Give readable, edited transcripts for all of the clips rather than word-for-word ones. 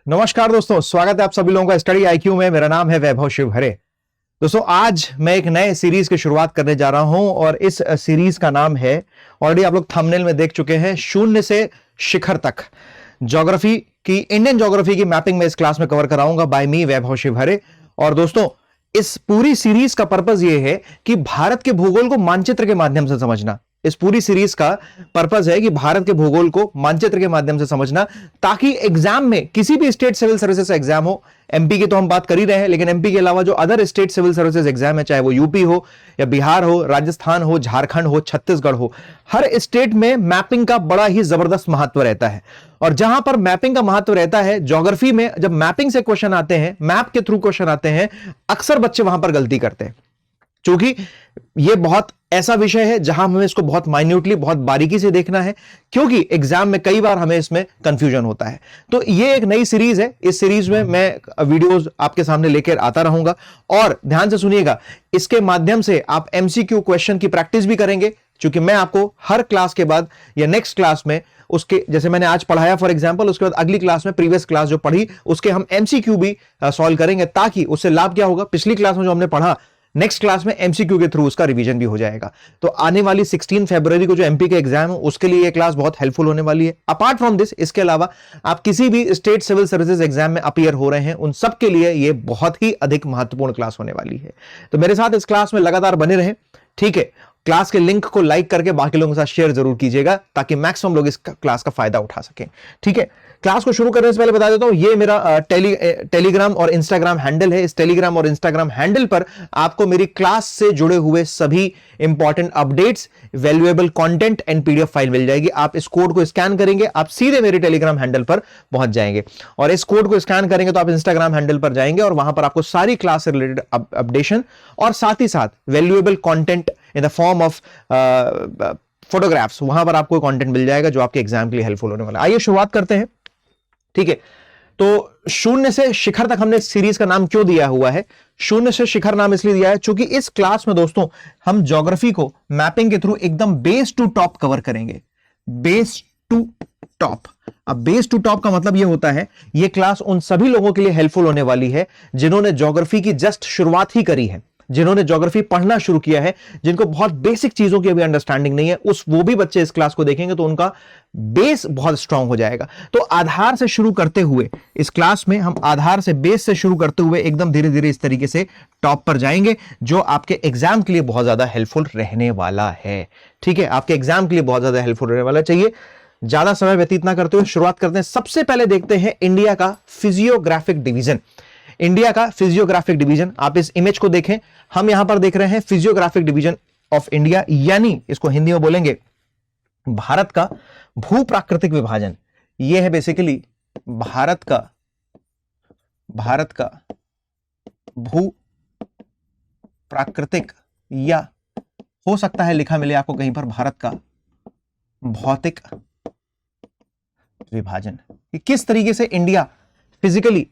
नमस्कार दोस्तों, स्वागत है आप सभी लोगों का स्टडी आईक्यू में। मेरा नाम है वैभव शिवहरे। दोस्तों, आज मैं एक नए सीरीज की शुरुआत करने जा रहा हूं और इस सीरीज का नाम है, ऑलरेडी आप लोग थंबनेल में देख चुके हैं, शून्य से शिखर तक। ज्योग्राफी की, इंडियन ज्योग्राफी की मैपिंग में इस क्लास में कवर कराऊंगा बाय मी वैभव शिवहरे। और दोस्तों, इस पूरी सीरीज का पर्पस यह है कि भारत के भूगोल को मानचित्र के माध्यम से समझना। इस पूरी सीरीज का पर्पस है कि भारत के भूगोल को मानचित्र के माध्यम से समझना, ताकि एग्जाम में किसी भी स्टेट सिविल सर्विसेज एग्जाम हो, एमपी की तो हम बात कर ही रहे हैं, लेकिन एमपी के अलावा जो other state civil services exam है, चाहे वो यूपी हो या बिहार हो, राजस्थान हो, झारखंड हो, छत्तीसगढ़ हो, हर स्टेट में मैपिंग का बड़ा ही जबरदस्त महत्व रहता है। और जहां पर मैपिंग का महत्व रहता है, ज्योग्राफी में जब मैपिंग से क्वेश्चन आते हैं, मैप के थ्रू क्वेश्चन आते हैं, अक्सर बच्चे वहां पर गलती करते हैं, क्योंकि यह बहुत ऐसा विषय है जहां हमें इसको बहुत माइन्यूटली, बहुत बारीकी से देखना है, क्योंकि एग्जाम में कई बार हमें इसमें कंफ्यूजन होता है। तो ये एक नई सीरीज है। इस सीरीज में मैं वीडियोस आपके सामने लेकर आता रहूंगा, और ध्यान से सुनिएगा, इसके माध्यम से आप एमसीक्यू क्वेश्चन की प्रैक्टिस भी करेंगे, क्योंकि मैं आपको हर क्लास के बाद या नेक्स्ट क्लास में उसके, जैसे मैंने आज पढ़ाया फॉर एग्जांपल, उसके बाद अगली क्लास में प्रीवियस क्लास जो पढ़ी उसके हम एमसीक्यू भी सॉल्व करेंगे, ताकि उससे लाभ क्या होगा, पिछली क्लास में जो हमने पढ़ा, नेक्स्ट क्लास में एमसीक्यू के थ्रू उसका रिवीजन भी हो जाएगा। तो आने वाली 16 फरवरी को जो एमपी के एग्जाम है, उसके लिए यह क्लास बहुत हेल्पफुल होने वाली है। अपार्ट फ्रॉम दिस, इसके अलावा आप किसी भी स्टेट सिविल सर्विसेज एग्जाम में अपीयर हो रहे हैं, उन सब के लिए यह बहुत ही अधिक महत्वपूर्ण क्लास होने वाली है। तो मेरे साथ इस क्लास में लगातार बने रहें, ठीक है। क्लास के लिंक को लाइक करके बाकी लोगों के साथ शेयर जरूर कीजिएगा, ताकि मैक्सिमम लोग इस क्लास का फायदा उठा सकें, ठीक है। क्लास को शुरू करने से पहले बता देता हूं, ये मेरा टेलीग्राम और इंस्टाग्राम हैंडल है। इस टेलीग्राम और इंस्टाग्राम हैंडल पर आपको मेरी क्लास से जुड़े हुए सभी important updates, valuable content and PDF file मिल जाएगी। आप इस कोड को स्कैन करेंगे, आप सीधे मेरे टेलीग्राम हैंडल पर पहुंच जाएंगे, और इस कोड को स्कैन करेंगे तो आप इंस्टाग्राम हैंडल पर जाएंगे, और वहां पर आपको सारी क्लास से रिलेटेड अपडेशन और साथ ही साथ valuable content in the form of photographs, वहां पर आपको कंटेंट मिल जाएगा जो आपके एग्जाम के लिए हेल्पफुल होने वाला है। आइए शुरुआत करते हैं, ठीक है। तो शून्य से शिखर तक हमने सीरीज का नाम क्यों दिया हुआ है? शून्य से शिखर नाम इसलिए दिया है क्योंकि इस क्लास में दोस्तों हम ज्योग्राफी को मैपिंग के थ्रू एकदम बेस टू टॉप कवर करेंगे। Base to top. अब बेस टू टॉप का मतलब यह होता है, यह क्लास उन सभी लोगों के लिए हेल्पफुल होने वाली है जिन्होंने ज्योग्राफी की जस्ट शुरुआत ही करी है, जिन्होंने ज्योग्राफी पढ़ना शुरू किया है, जिनको बहुत बेसिक चीजों की अभी अंडरस्टैंडिंग नहीं है, वो भी बच्चे इस क्लास को देखेंगे तो उनका बेस बहुत स्ट्रांग हो जाएगा। तो आधार से शुरू करते हुए इस क्लास में हम आधार से, बेस से शुरू करते हुए एकदम धीरे धीरे इस तरीके से टॉप पर जाएंगे, जो आपके एग्जाम के लिए बहुत ज्यादा हेल्पफुल रहने वाला है, ठीक है। आपके एग्जाम के लिए बहुत ज्यादा हेल्पफुल रहने वाला चाहिए। ज्यादा समय व्यतीत ना करते हुए शुरुआत करते हैं। सबसे पहले देखते हैं इंडिया का फिजियोग्राफिक डिवीजन। इंडिया का फिजियोग्राफिक डिवीजन, आप इस इमेज को देखें, हम यहां पर देख रहे हैं फिजियोग्राफिक डिवीजन ऑफ इंडिया, यानी इसको हिंदी में बोलेंगे भारत का भू प्राकृतिक विभाजन। यह है बेसिकली भारत का भू प्राकृतिक, या हो सकता है लिखा मिले आपको कहीं पर भारत का भौतिक विभाजन, कि किस तरीके से इंडिया फिजिकली,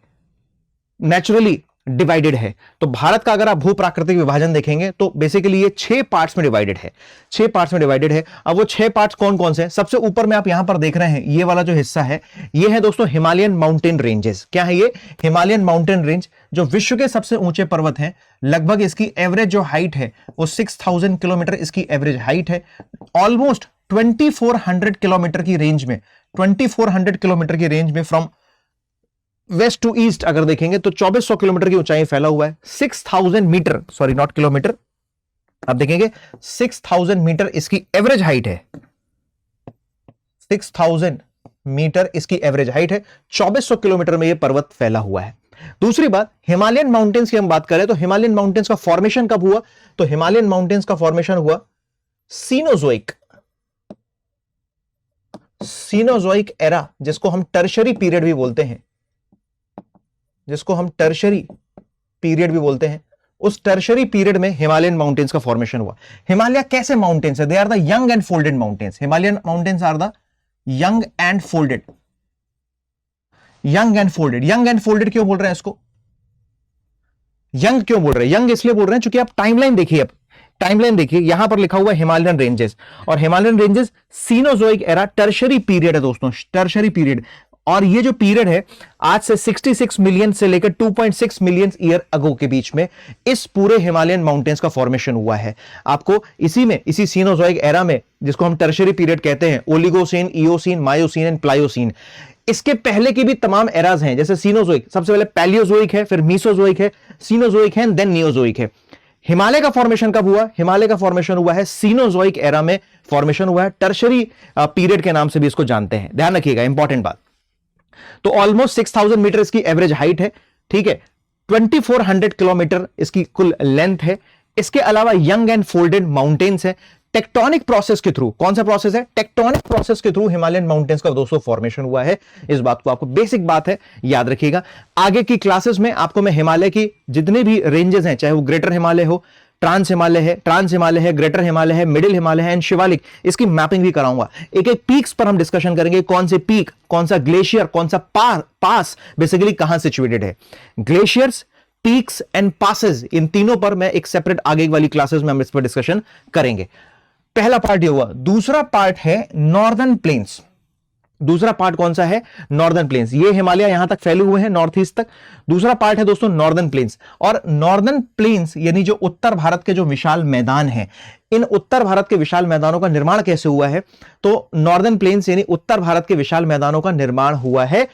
नेचुरली डिवाइडेड है। तो भारत का अगर आप भू प्राकृतिक विभाजन देखेंगे तो बेसिकली ये 6 पार्ट्स में डिवाइडेड है, 6 पार्ट्स में डिवाइडेड है। अब वो 6 पार्ट्स कौन कौन से हैं? सबसे ऊपर में आप यहां पर देख रहे हैं, ये वाला जो हिस्सा है, ये है दोस्तों हिमालयन माउंटेन रेंजेस। क्या है ये? हिमालयन माउंटेन रेंज, जो विश्व के सबसे ऊंचे पर्वत हैं। लगभग इसकी एवरेज जो हाइट है वो 6000 किलोमीटर इसकी एवरेज हाइट है। ऑलमोस्ट 2400 किलोमीटर की रेंज में, 2400 किलोमीटर की रेंज में फ्रॉम वेस्ट टू ईस्ट अगर देखेंगे तो 2400 किलोमीटर की ऊंचाई फैला हुआ है। 6000 मीटर, सॉरी नॉट किलोमीटर, आप देखेंगे 6000 मीटर इसकी एवरेज हाइट है। 6000 मीटर इसकी एवरेज हाइट है। 2400 किलोमीटर में यह पर्वत फैला हुआ है। दूसरी बात, हिमालयन माउंटेन्स की हम बात करें तो हिमालयन माउंटेन्स का फॉर्मेशन कब हुआ? तो हिमालयन माउंटेन्स का फॉर्मेशन हुआ सीनोजोइक एरा, जिसको हम टर्शरी पीरियड भी बोलते हैं, उस टर्शरी पीरियड में हिमालयन माउंटेन्स का फॉर्मेशन हुआ। हिमालय कैसे माउंटेन्स है? They are the young and folded mountains. Himalayan mountains are the young and folded. Young and folded क्यों बोल रहे हैं इसको? यंग क्यों बोल रहे हैं? यंग इसलिए बोल रहे हैं क्योंकि आप टाइमलाइन देखिए, अब टाइमलाइन देखिए, यहां पर लिखा हुआ है हिमालयन रेंजेस, और Himalayan ranges Cenozoic era tertiary period है दोस्तों, टर्शरी पीरियड। और ये जो पीरियड है आज से 66 मिलियन से लेकर 2.6 मिलियन ईयर अगो के बीच में इस पूरे हिमालयन माउंटेन्स का फॉर्मेशन हुआ है। आपको इसी सीनोजोइक एरा में, जिसको हम टर्शियरी पीरियड कहते हैं, Oligocene, Eocene, Miocene and Pliocene, इसके पहले की भी तमाम एराज हैं। जैसे सीनोजोइक, सबसे पहले पैलियोजोइक है, फिर मीसोजोइक है, सीनोजोइक है, देन नियोजोइक है। हिमालय का फॉर्मेशन कब हुआ? हिमालय का फॉर्मेशन हुआ है सीनोजोइक एरा में फॉर्मेशन हुआ है। टर्शियरी पीरियड के नाम से भी इसको जानते हैं, ध्यान रखिएगा, इंपॉर्टेंट बात। तो ऑलमोस्ट 6000 मीटर इसकी एवरेज हाइट है, ठीक है। 2400 किलोमीटर इसकी कुल लेंथ है। इसके अलावा यंग एंड फोल्डेड माउंटेन्स है। टेक्टोनिक प्रोसेस के थ्रू, कौन सा प्रोसेस है? टेक्टोनिक प्रोसेस के थ्रू हिमालयन माउंटेन्स का दोस्तों फॉर्मेशन हुआ है। इस बात को आपको, बेसिक बात है, याद रखिएगा। आगे की क्लासेस में आपको मैं हिमालय की जितने भी रेंजेस हैं, चाहे वो ग्रेटर हिमालय हो, ट्रांस हिमालय है, ग्रेटर हिमालय है, मिडिल हिमालय है एंड शिवालिक, इसकी मैपिंग भी कराऊंगा। एक एक पीक्स पर हम डिस्कशन करेंगे, कौन से पीक, कौन सा ग्लेशियर, कौन सा पास बेसिकली कहां सिचुएटेड है। ग्लेशियर्स, पीक्स एंड पासेस, इन तीनों पर मैं एक सेपरेट आगे वाली क्लासेस में हम इस पर डिस्कशन करेंगे। पहला पार्ट ये हुआ। दूसरा पार्ट है नॉर्दर्न प्लेन्स। दूसरा पार्ट कौन सा है? Northern plains. ये हिमालय यहां तक फैले हुए हैं, नॉर्थ ईस्ट तक। दूसरा पार्ट है दोस्तों नॉर्दर्न प्लेन्स। और नॉर्दर्न प्लेन्स यानी जो उत्तर भारत के जो विशाल मैदान हैं, इन उत्तर भारत के विशाल मैदानों का निर्माण कैसे हुआ है? तो नॉर्दर्न प्लेन्स यानी उत्तर भारत के विशाल मैदानों का निर्माण हुआ है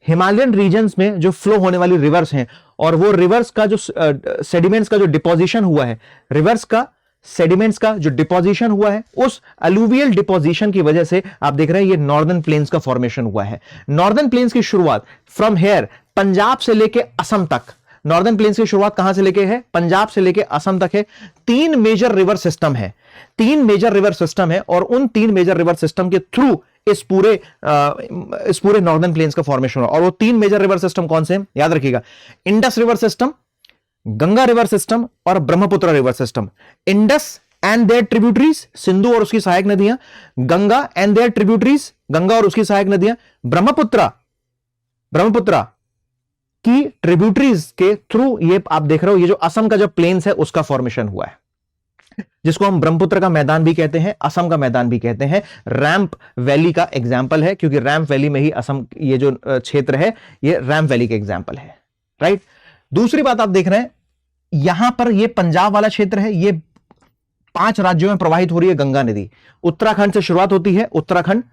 हिमालयन रीजन्स में जो फ्लो होने वाली रिवर्स हैं, और वो रिवर्स का जो सेडिमेंट्स का जो डिपोजिशन हुआ है, रिवर्स का सेडिमेंट्स का जो डिपोजिशन हुआ है, उस अलुवियल डिपोजिशन की वजह से आप देख रहे हैं ये नॉर्दर्न प्लेन्स का फॉर्मेशन हुआ है। नॉर्दर्न प्लेन्स की शुरुआत फ्रॉम हेयर, पंजाब से लेके असम तक। नॉर्दर्न प्लेन्स की शुरुआत कहां से लेके है? पंजाब से लेके असम तक है। 3 मेजर रिवर सिस्टम है, 3 मेजर रिवर सिस्टम है, और उन 3 मेजर रिवर सिस्टम के थ्रू इस पूरे नॉर्दर्न प्लेन्स का फॉर्मेशन हुआ। और वो 3 मेजर रिवर सिस्टम कौन से हैं? याद रखिएगा, Indus river system, Ganga river system और Brahmaputra river system. Indus and their tributaries, Sindhu और उसकी सहायक नदियां। Ganga and their tributaries, Ganga और उसकी सहायक नदियां। ब्रह्मपुत्र की ट्रिब्यूटरीज के थ्रू ये आप देख रहे हो, ये जो असम का जो प्लेन्स है उसका फॉर्मेशन हुआ है, जिसको हम ब्रह्मपुत्र का मैदान भी कहते हैं, असम का मैदान भी कहते हैं। रैंप वैली का एग्जाम्पल है, क्योंकि रैंप वैली में ही असम, ये जो क्षेत्र है, ये रैंप वैली का एग्जाम्पल है, राइट। दूसरी बात आप देख रहे हैं, यहां पर ये पंजाब वाला क्षेत्र है, ये 5 राज्यों में प्रवाहित हो रही है गंगा नदी। उत्तराखंड से शुरुआत होती है, उत्तराखंड,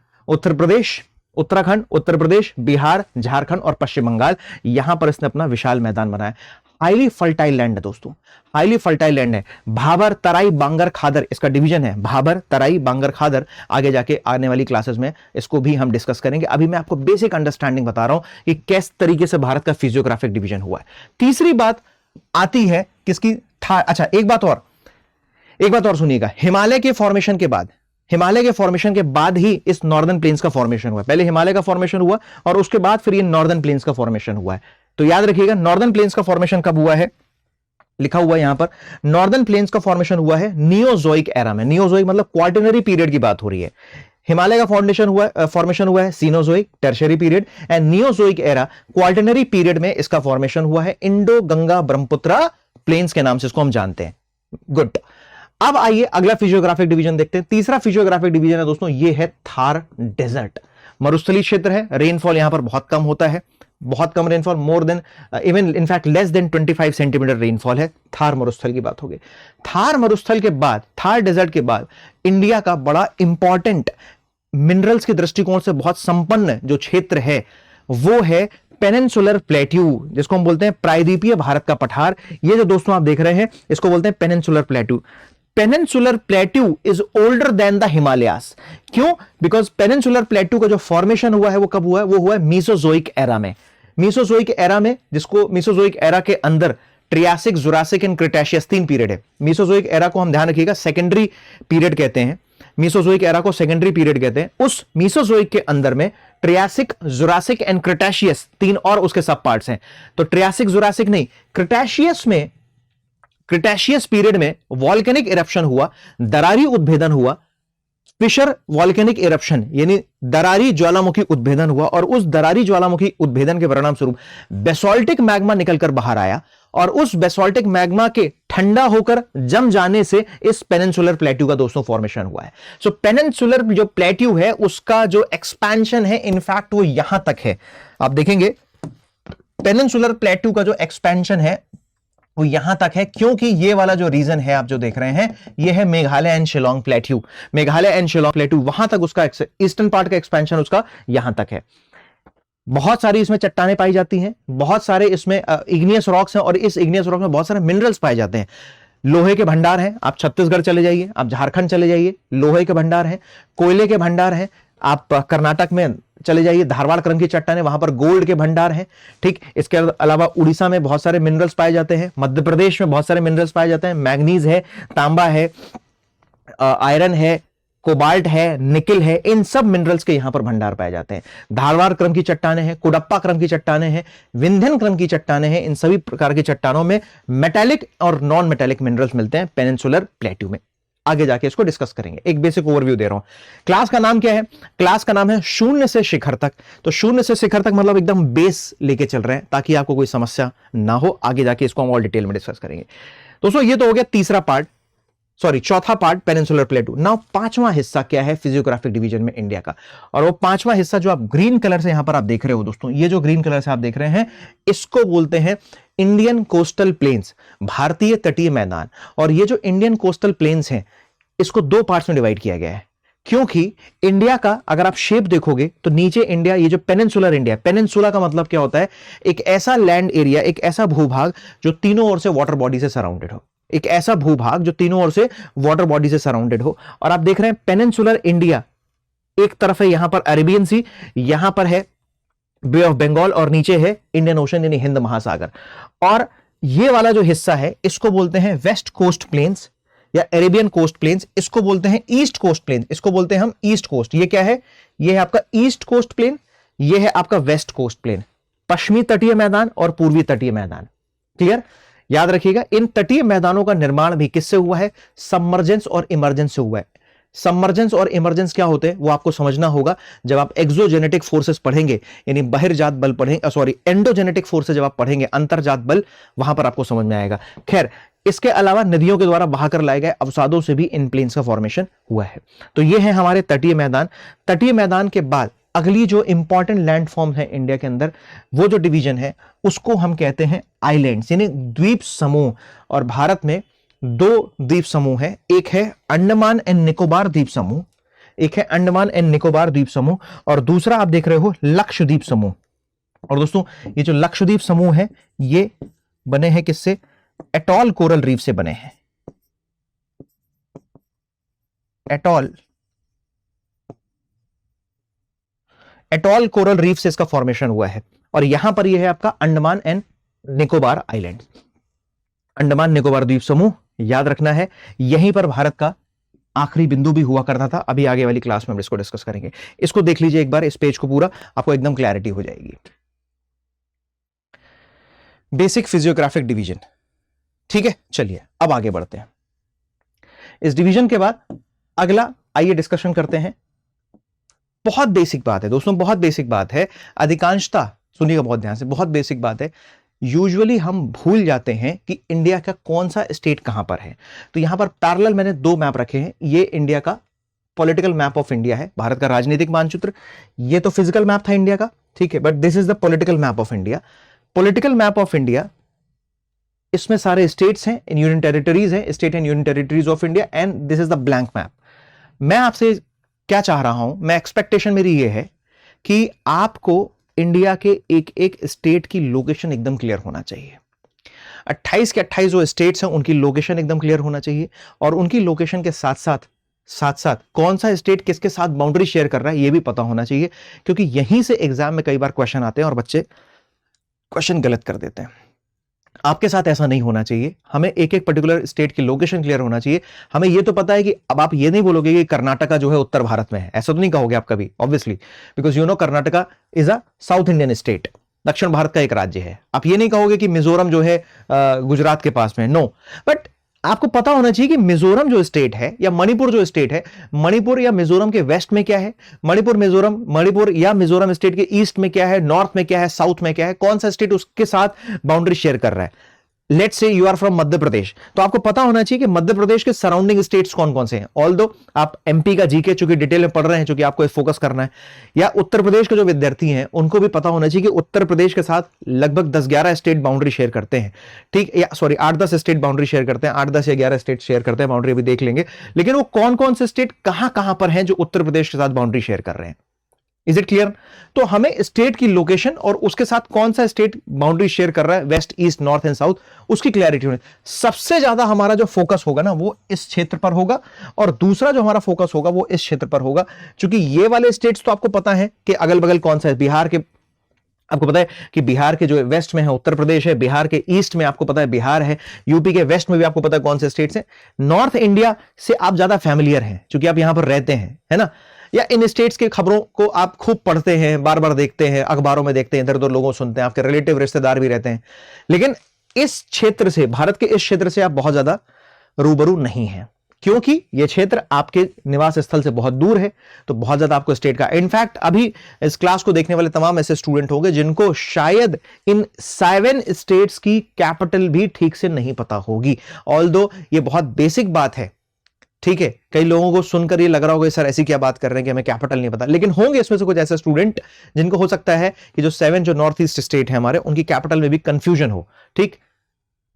उत्तर प्रदेश, बिहार, झारखंड और पश्चिम बंगाल, यहां पर इसने अपना विशाल मैदान बनाया। हाईली फर्टाइल लैंड है दोस्तों, हाईली फर्टाइल लैंड है। भाबर, तराई, बांगर, खादर इसका डिवीजन है। भाबर, तराई, बांगर, खादर, आगे जाके आने वाली क्लासेस में इसको भी हम डिस्कस करेंगे। अभी मैं आपको बेसिक अंडरस्टैंडिंग बता रहा हूं कि किस तरीके से भारत का फिजियोग्राफिक डिवीजन हुआ है। तीसरी बात आती है किसकी? अच्छा, एक बात और सुनिएगा। हिमालय के फॉर्मेशन के बाद ही इस नॉर्दर्न प्लेन्स का फॉर्मेशन हुआ। पहले हिमालय का फॉर्मेशन हुआ और उसके बाद फिर ये नॉर्दर्न प्लेन्स का फॉर्मेशन हुआ है। तो याद रखिएगा, नॉर्दर्न प्लेन्स का फॉर्मेशन कब हुआ है? लिखा हुआ है यहां पर, नॉर्दर्न प्लेन्स का फॉर्मेशन हुआ है नियोजोइक एरा में। नियोजोइक मतलब क्वार्टरनरी पीरियड की बात हो रही है। हिमालय का फॉर्मेशन हुआ है Cenozoic, tertiary period, and Neozoic era quaternary period में इसका फॉर्मेशन हुआ है। इंडो गंगा ब्रह्मपुत्र प्लेन्स के नाम से इसको हम जानते हैं। गुड। अब आइए अगला फिजियोग्राफिक डिवीजन देखते हैं। तीसरा फिजियोग्राफिक डिवीजन है दोस्तों, ये है थार डेजर्ट। मरुस्थलीय क्षेत्र है, रेनफॉल यहां पर बहुत कम होता है, बहुत कम rainfall, more than even in fact less than 25 centimetre rainfall है। थार मरुस्थल की बात हो गई। थार मरुस्थल के बाद, थार डेजर्ट के बाद इंडिया का बड़ा इंपॉर्टेंट, मिनरल्स के दृष्टिकोण से बहुत संपन्न जो क्षेत्र है वो है पेनिनसुलर प्लेट्यू, जिसको हम बोलते हैं प्रायद्वीपीय भारत का पठार। ये जो दोस्तों आप देख रहे हैं इसको बोलते हैं peninsular plateau. Peninsular plateau is older than the Himalayas. क्यों? बिकॉज पेनिनसुलर प्लेट्यू का जो फॉर्मेशन हुआ है वो कब हुआ है? वो हुआ है मीसोजोइक एरा में। मीसोजोइक एरा में, जिसको मीसोजोइक एरा के अंदर Triassic, Jurassic and Cretaceous 3 period है। मीसोजोइक एरा को हम ध्यान रखिएगा सेकेंडरी पीरियड कहते हैं। मीसोजोइक एरा को सेकेंडरी पीरियड कहते हैं। उस मीसोजोइक के अंदर में ट्रियासिक, जुरासिक एंड क्रिटेशियस 3 और उसके सब पार्ट्स हैं। तो ट्रियासिक, जुरासिक नहीं, क्रिटेशियस पीरियड में वॉल्केनिक इरप्शन हुआ, दरारी उद्भेदन हुआ, फिशर वॉल्केनिक इरप्शन यानी दरारी ज्वालामुखी उद्भेदन हुआ और उस दरारी ज्वालामुखी उद्भेदन के परिणाम स्वरूप बेसोल्टिक मैग्मा निकलकर बाहर आया और उस बेसोल्टिक मैग्मा के ठंडा होकर जम जाने से इस पेनिनसुलर प्लेट्यू का दोस्तों फॉर्मेशन हुआ है। सो पेनिनसुलर जो प्लेट्यू है उसका जो एक्सपेंशन है इनफैक्ट वो यहां तक है। आप देखेंगे पेनिनसुलर प्लेट्यू का जो एक्सपेंशन है वो यहां तक है, क्योंकि ये वाला जो रीजन है आप जो देख रहे हैं ये है Meghalaya and Shillong plateau. Meghalaya and Shillong plateau वहां तक उसका ईस्टर्न पार्ट का एक्सपेंशन उसका यहां तक है। बहुत सारी इसमें चट्टानें पाई जाती हैं, बहुत सारे इसमें इग्नियस रॉक्स हैं और इस इग्नियस रॉक में बहुत सारे मिनरल्स पाए जाते हैं। लोहे के भंडार हैं, आप छत्तीसगढ़ चले जाइए, आप झारखंड चले जाइए, लोहे के भंडार हैं, कोयले के भंडार हैं, आप कर्नाटक में चले जाइए, धारवाड़ क्रम की चट्टानें, वहां पर गोल्ड के भंडार हैं। ठीक, इसके अलावा उड़ीसा में बहुत सारे मिनरल्स पाए जाते हैं, मध्य प्रदेश में बहुत सारे मिनरल्स पाए जाते हैं, मैग्नीज है, तांबा है, आयरन है, कोबाल्ट है, निकिल है, इन सब मिनरल्स के यहां पर भंडार पाए जाते हैं। धारवाड़ क्रम की चट्टानें हैं, कुडप्पा क्रम की चट्टानें हैं, विंध्यन क्रम की चट्टानें हैं। इन सभी प्रकार की चट्टानों में मेटालिक और नॉन मेटालिक मिनरल्स मिलते हैं पेनिनसुलर प्लेट्यू में। आगे जाके इसको डिस्कस करेंगे, एक बेसिक ओवरव्यू दे रहा हूं। क्लास का नाम क्या है? क्लास का नाम है शून्य से शिखर तक। तो शून्य से शिखर तक मतलब एकदम बेस लेके चल रहे हैं ताकि आपको कोई समस्या ना हो। आगे जाके इसको हम और डिटेल में डिस्कस करेंगे। दोस्तों ये तो हो गया तीसरा पार्ट, सॉरी चौथा पार्ट पेनिनसुलर प्लेट्यू। नाउ पांचवा हिस्सा क्या है फिजियोग्राफिक डिवीजन में इंडिया का, और वो पांचवा हिस्सा जो आप ग्रीन कलर से यहां पर आप देख रहे हो दोस्तों, ये जो ग्रीन कलर से आप देख रहे हैं इसको बोलते हैं इंडियन कोस्टल प्लेन्स, भारतीय तटीय मैदान। और ये जो इंडियन कोस्टल प्लेन्स हैं इसको दो पार्ट्स में डिवाइड किया गया है, क्योंकि इंडिया का अगर आप शेप देखोगे तो नीचे इंडिया, ये जो पेनिनसुलर इंडिया, पेनिनसुला का मतलब क्या होता है? एक ऐसा लैंड एरिया, एक ऐसा भूभाग जो तीनों ओर से वाटर बॉडी से सराउंडेड हो, एक ऐसा भूभाग जो तीनों ओर से वाटर बॉडी से सराउंडेड हो। और आप देख रहे हैं पेनिनसुलर इंडिया, एक तरफ है यहां पर अरेबियन सी, यहां पर है बे ऑफ बंगाल और नीचे है इंडियन ओशन यानी हिंद महासागर। और ये वाला जो हिस्सा है इसको बोलते हैं वेस्ट कोस्ट प्लेन्स या अरेबियन कोस्ट प्लेन्स, इसको बोलते हैं ईस्ट कोस्ट प्लेन, इसको बोलते हैं हम ईस्ट कोस्ट। ये क्या है? ये है आपका ईस्ट कोस्ट प्लेन, ये है आपका वेस्ट कोस्ट प्लेन, पश्चिमी तटीय मैदान और पूर्वी तटीय मैदान। क्लियर? याद रखिएगा इन तटीय मैदानों का निर्माण भी किससे हुआ है? सबमर्जेंस और इमर्जेंस से हुआ है। सबमर्जेंस और इमर्जेंस क्या होते हैं वो आपको समझना होगा जब आप एक्सोजेनेटिक फोर्सेस पढ़ेंगे, यानी बहिर्जात बल पढ़ेंगे, सॉरी एंडोजेनेटिक फोर्सेस जब आप पढ़ेंगे, अंतर्जात बल, वहां पर आपको समझ में आएगा। खैर, इसके अलावा नदियों के द्वारा बहाकर लाए गए अवसादों से भी इन प्लेन्स का फॉर्मेशन हुआ है। तो ये है हमारे तटीय मैदान। तटीय मैदान के बाद अगली जो इंपॉर्टेंट लैंडफॉर्म है इंडिया के अंदर, वो जो डिवीजन है उसको हम कहते हैं आइलैंड्स यानी द्वीप समूह। और भारत में दो द्वीप समूह है, एक है अंडमान एंड निकोबार द्वीप समूह, एक है अंडमान एंड निकोबार द्वीप समूह, और दूसरा आप देख रहे हो लक्षद्वीप समूह। और दोस्तों ये जो लक्षद्वीप समूह है ये बने हैं किससे? एटॉल कोरल रीफ से बने हैं। एटॉल कोरल रीफ से इसका फॉर्मेशन हुआ है। और यहां पर यह है आपका अंडमान एंड निकोबार आइलैंड, अंडमान निकोबार द्वीप समूह। याद रखना है यहीं पर भारत का आखिरी बिंदु भी हुआ करता था। अभी आगे वाली क्लास में हम इसको डिस्कस करेंगे। इसको देख लीजिए एक बार, इस पेज को पूरा, आपको एकदम क्लैरिटी हो जाएगी। बेसिक फिजियोग्राफिक डिवीजन, ठीक है। चलिए अब आगे बढ़ते हैं। इस डिवीजन के बाद अगला आइए डिस्कशन करते हैं। बहुत बेसिक बात है दोस्तों, बहुत बेसिक बात है, अधिकांशता सुनिएगा बहुत ध्यान से, बहुत बेसिक बात है। यूजुअली हम भूल जाते हैं कि इंडिया का कौन सा स्टेट कहां पर है। तो यहां पर पैरेलल मैंने दो मैप रखे हैं। ये इंडिया का पॉलिटिकल मैप ऑफ इंडिया है, भारत का राजनीतिक मानचित्र। ये तो फिजिकल मैप था इंडिया का, ठीक है, but this is the political map of India. Political map of India, इसमें सारे स्टेट्स हैं, यूनियन टेरिटरीज हैं, state and union territories of India, and this is the blank map. मैं आपसे क्या चाह रहा हूं, मैं एक्सपेक्टेशन मेरी ये है कि आपको इंडिया के एक एक स्टेट की लोकेशन एकदम क्लियर होना चाहिए। 28 के 28 जो स्टेट्स हैं उनकी लोकेशन एकदम क्लियर होना चाहिए, और उनकी लोकेशन के साथ साथ कौन सा स्टेट किसके साथ बाउंड्री शेयर कर रहा है ये भी पता होना चाहिए, क्योंकि यहीं से एग्जाम में कई बार क्वेश्चन आते हैं और बच्चे क्वेश्चन गलत कर देते हैं। आपके साथ ऐसा नहीं होना चाहिए। हमें एक एक पर्टिकुलर स्टेट की लोकेशन क्लियर होना चाहिए। हमें यह तो पता है कि अब आप ये नहीं बोलोगे कि कर्नाटका जो है उत्तर भारत में है, ऐसा तो नहीं कहोगे आप कभी, obviously, because you know Karnataka is a south Indian state, दक्षिण भारत का एक राज्य है। आप ये नहीं कहोगे कि मिजोरम जो है गुजरात के पास में, नो। बट आपको पता होना चाहिए कि मिजोरम जो स्टेट है या मणिपुर जो स्टेट है, मणिपुर या मिजोरम के वेस्ट में क्या है, मणिपुर या मिजोरम स्टेट के ईस्ट में क्या है, नॉर्थ में क्या है, साउथ में क्या है, कौन सा स्टेट उसके साथ बाउंड्री शेयर कर रहा है। Let's say you are from Madhya Pradesh, तो आपको पता होना चाहिए कि मध्य प्रदेश के सराउंडिंग स्टेट्स कौन कौन से हैं। ऑल दो आप एमपी का जीके चूंकि डिटेल में पढ़ रहे हैं, चूंकि आपको फोकस करना है, या उत्तर प्रदेश के जो विद्यार्थी हैं उनको भी पता होना चाहिए कि उत्तर प्रदेश के साथ लगभग 10-11 स्टेट बाउंड्री शेयर करते हैं, ठीक, या सॉरी 8-10 स्टेट बाउंड्री शेयर करते हैं, 8-10 या 11 स्टेट शेयर करते हैं बाउंड्री, अभी देख लेंगे। लेकिन वो कौन कौन से स्टेट कहां कहां पर हैं जो उत्तर प्रदेश के साथ बाउंड्री शेयर कर रहे हैं। Is it clear? तो हमें स्टेट की लोकेशन और उसके साथ कौन सा स्टेट बाउंड्री शेयर कर रहा है, west, east, north and south, उसकी क्लैरिटी होनी। सबसे ज्यादा हमारा जो फोकस होगा ना वो इस क्षेत्र पर होगा, और दूसरा जो हमारा फोकस होगा वो इस क्षेत्र पर होगा, क्योंकि ये वाले स्टेट्स तो आपको पता है कि अगल बगल कौन सा है। बिहार के आपको पता है कि बिहार के जो वेस्ट में है उत्तर प्रदेश है, बिहार के ईस्ट में आपको पता है बिहार है, यूपी के वेस्ट में भी आपको पता है कौन से स्टेट्स हैं। नॉर्थ इंडिया से आप ज्यादा फैमिलियर हैं क्योंकि आप यहां पर रहते हैं, है ना, या इन स्टेट्स की खबरों को आप खूब पढ़ते हैं, बार बार देखते हैं, अखबारों में देखते हैं, इधर उधर लोगों सुनते हैं, आपके रिलेटिव रिश्तेदार भी रहते हैं। लेकिन इस क्षेत्र से, भारत के इस क्षेत्र से आप बहुत ज्यादा रूबरू नहीं है, क्योंकि यह क्षेत्र आपके निवास स्थल से बहुत दूर है, तो बहुत ज्यादा आपको स्टेट का, इनफैक्ट अभी इस क्लास को देखने वाले तमाम ऐसे स्टूडेंट होंगे जिनको शायद इन 7 स्टेट्स की कैपिटल भी ठीक से नहीं पता होगी। ऑल्दो ये बहुत बेसिक बात है, ठीक है, कई लोगों को सुनकर ये लग रहा होगा सर ऐसी क्या बात कर रहे हैं कि हमें कैपिटल नहीं पता, लेकिन होंगे इसमें से कुछ ऐसे स्टूडेंट जिनको हो सकता है कि जो 7 जो नॉर्थ ईस्ट स्टेट है हमारे, उनकी कैपिटल में भी कंफ्यूजन हो, ठीक,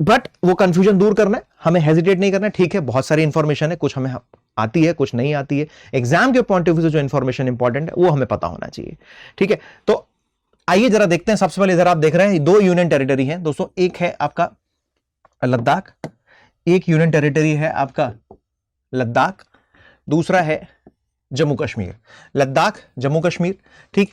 बट वो कंफ्यूजन दूर करना है, हमें हेजिटेट नहीं करना है, ठीक है, बहुत सारी इंफॉर्मेशन है, कुछ हमें आती है, कुछ नहीं आती है, एग्जाम के पॉइंट ऑफ व्यू से जो इंफॉर्मेशन इंपॉर्टेंट है वो हमें पता होना चाहिए, ठीक है। तो आइए जरा देखते हैं, सबसे पहले इधर आप देख रहे हैं 2 यूनियन टेरिटरी हैं दोस्तों, एक है आपका लद्दाख, एक यूनियन टेरिटरी है आपका लद्दाख, दूसरा है जम्मू कश्मीर। लद्दाख, जम्मू कश्मीर, ठीक,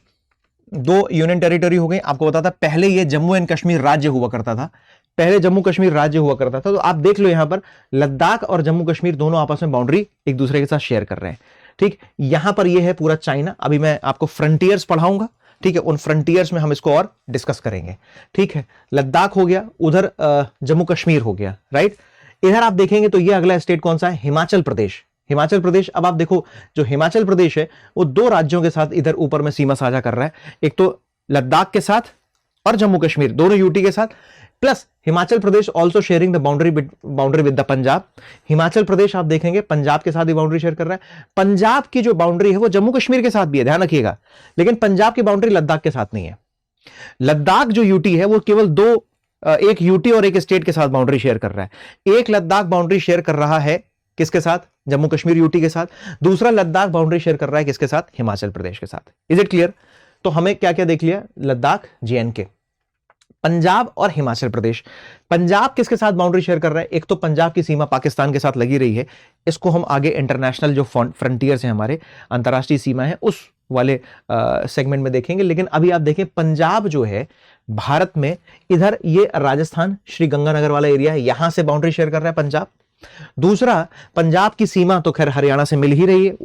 2 यूनियन टेरिटरी हो गई। आपको बताता पहले ये जम्मू एंड कश्मीर राज्य हुआ करता था, पहले जम्मू कश्मीर राज्य हुआ करता था। तो आप देख लो यहां पर लद्दाख और जम्मू कश्मीर दोनों आपस में बाउंड्री एक दूसरे के साथ शेयर कर रहे हैं, ठीक। यहां पर ये है पूरा चाइना, अभी मैं आपको फ्रंटियर्स पढ़ाऊंगा, ठीक है, उन फ्रंटियर्स में हम इसको और डिस्कस करेंगे, ठीक है। लद्दाख हो गया, उधर जम्मू कश्मीर हो गया, राइट। इधर आप देखेंगे तो ये अगला स्टेट कौन सा है, हिमाचल प्रदेश। हिमाचल प्रदेश, अब आप देखो जो हिमाचल प्रदेश है वो 2 राज्यों के साथ इधर ऊपर में सीमा साझा कर रहा है, एक तो लद्दाख के साथ और जम्मू कश्मीर दोनों यूटी के साथ, plus Himachal Pradesh also sharing the boundary with the Punjab. Himachal Pradesh आप देखेंगे पंजाब के साथ भी बाउंड्री शेयर कर रहा है, पंजाब की जो बाउंड्री है वो जम्मू कश्मीर के साथ भी है, ध्यान रखिएगा, लेकिन पंजाब की बाउंड्री लद्दाख के साथ नहीं है। लद्दाख जो यूटी है वो केवल एक यूटी और एक स्टेट के साथ बाउंड्री शेयर कर रहा है। एक लद्दाख बाउंड्री शेयर कर रहा है किसके साथ, जम्मू कश्मीर यूटी के साथ, दूसरा लद्दाख बाउंड्री शेयर कर रहा है किसके साथ, हिमाचल प्रदेश के साथ। Is it clear? तो हमें क्या क्या देख लिया, लद्दाख, जेएनके, पंजाब और हिमाचल प्रदेश। पंजाब किसके साथ बाउंड्री शेयर कर रहा है, एक तो पंजाब की सीमा पाकिस्तान के साथ लगी रही है, इसको हम आगे इंटरनेशनल जो फ्रंटियर्स हैं हमारे, अंतरराष्ट्रीय सीमा है, उस वाले सेगमेंट में देखेंगे। लेकिन अभी आप देखें पंजाब जो है भारत में, इधर ये राजस्थान श्री गंगानगर वाला एरिया है, यहां से बाउंड्री शेयर कर रहा है पंजाब। दूसरा, पंजाब की सीमा तो खैर हरियाणा से मिल ही रही है,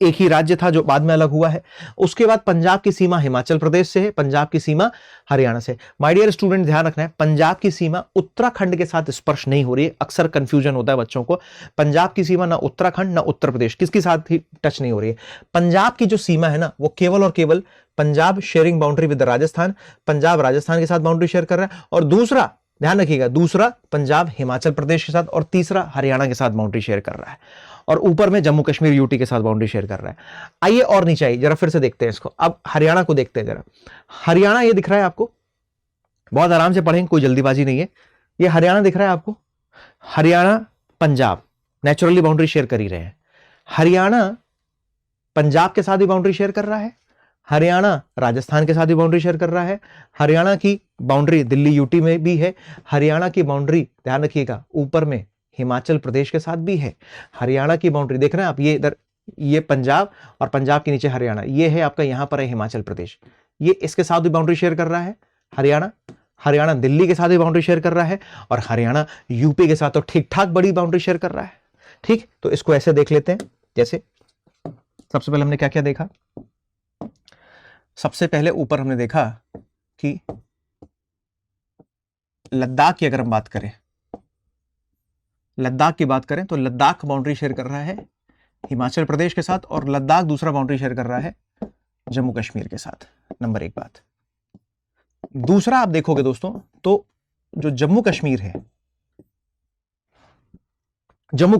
एक ही राज्य था जो बाद में अलग हुआ है। उसके बाद पंजाब की सीमा हिमाचल प्रदेश से है, पंजाब की सीमा हरियाणा से। माय डियर स्टूडेंट ध्यान रखना है, पंजाब की सीमा उत्तराखंड के साथ स्पर्श नहीं हो रही है, अक्सर कंफ्यूजन होता है बच्चों को। पंजाब की सीमा ना उत्तराखंड ना उत्तर प्रदेश किसके साथ ही टच नहीं हो रही है। पंजाब की जो सीमा है ना वो केवल और केवल Punjab sharing boundary with Rajasthan, Punjab Rajasthan के साथ बाउंड्री शेयर कर रहा है, और दूसरा ध्यान रखिएगा, दूसरा पंजाब हिमाचल प्रदेश के साथ, और तीसरा हरियाणा के साथ बाउंड्री शेयर कर रहा है, और ऊपर में जम्मू कश्मीर यूटी के साथ बाउंड्री शेयर कर रहा है। आइए और नीचे आइए, जरा फिर से देखते हैं इसको। अब हरियाणा को देखते हैं जरा। हरियाणा ये दिख रहा है आपको, बहुत आराम से पढ़ेंगे, कोई जल्दीबाजी नहीं है। ये हरियाणा दिख रहा है आपको, Haryana Punjab naturally boundary share कर ही रहे हैं। हरियाणा पंजाब के साथ भी बाउंड्री शेयर कर रहा है, हरियाणा राजस्थान के साथ भी बाउंड्री शेयर कर रहा है, हरियाणा की बाउंड्री दिल्ली यूटी में भी है, हरियाणा की बाउंड्री ध्यान रखिएगा ऊपर में हिमाचल प्रदेश के साथ भी है। हरियाणा की बाउंड्री देख रहे हैं आप, ये इधर ये पंजाब, और पंजाब के नीचे हरियाणा, ये है आपका, यहां पर है हिमाचल प्रदेश, ये इसके साथ भी बाउंड्री शेयर कर रहा है हरियाणा। हरियाणा दिल्ली के साथ भी बाउंड्री शेयर कर रहा है, और हरियाणा यूपी के साथ तो ठीक ठाक बड़ी बाउंड्री शेयर कर रहा है, ठीक। तो इसको ऐसे देख लेते हैं, जैसे सबसे पहले हमने क्या क्या देखा, सबसे पहले ऊपर हमने देखा कि लद्दाख की अगर हम बात करें, लद्दाख की बात करें तो लद्दाख बाउंड्री शेयर कर रहा है हिमाचल प्रदेश के साथ, और लद्दाख दूसरा बाउंड्री शेयर कर रहा है जम्मू कश्मीर के साथ। नंबर एक बात। दूसरा आप देखोगे दोस्तों तो जो जम्मू कश्मीर है, जम्मू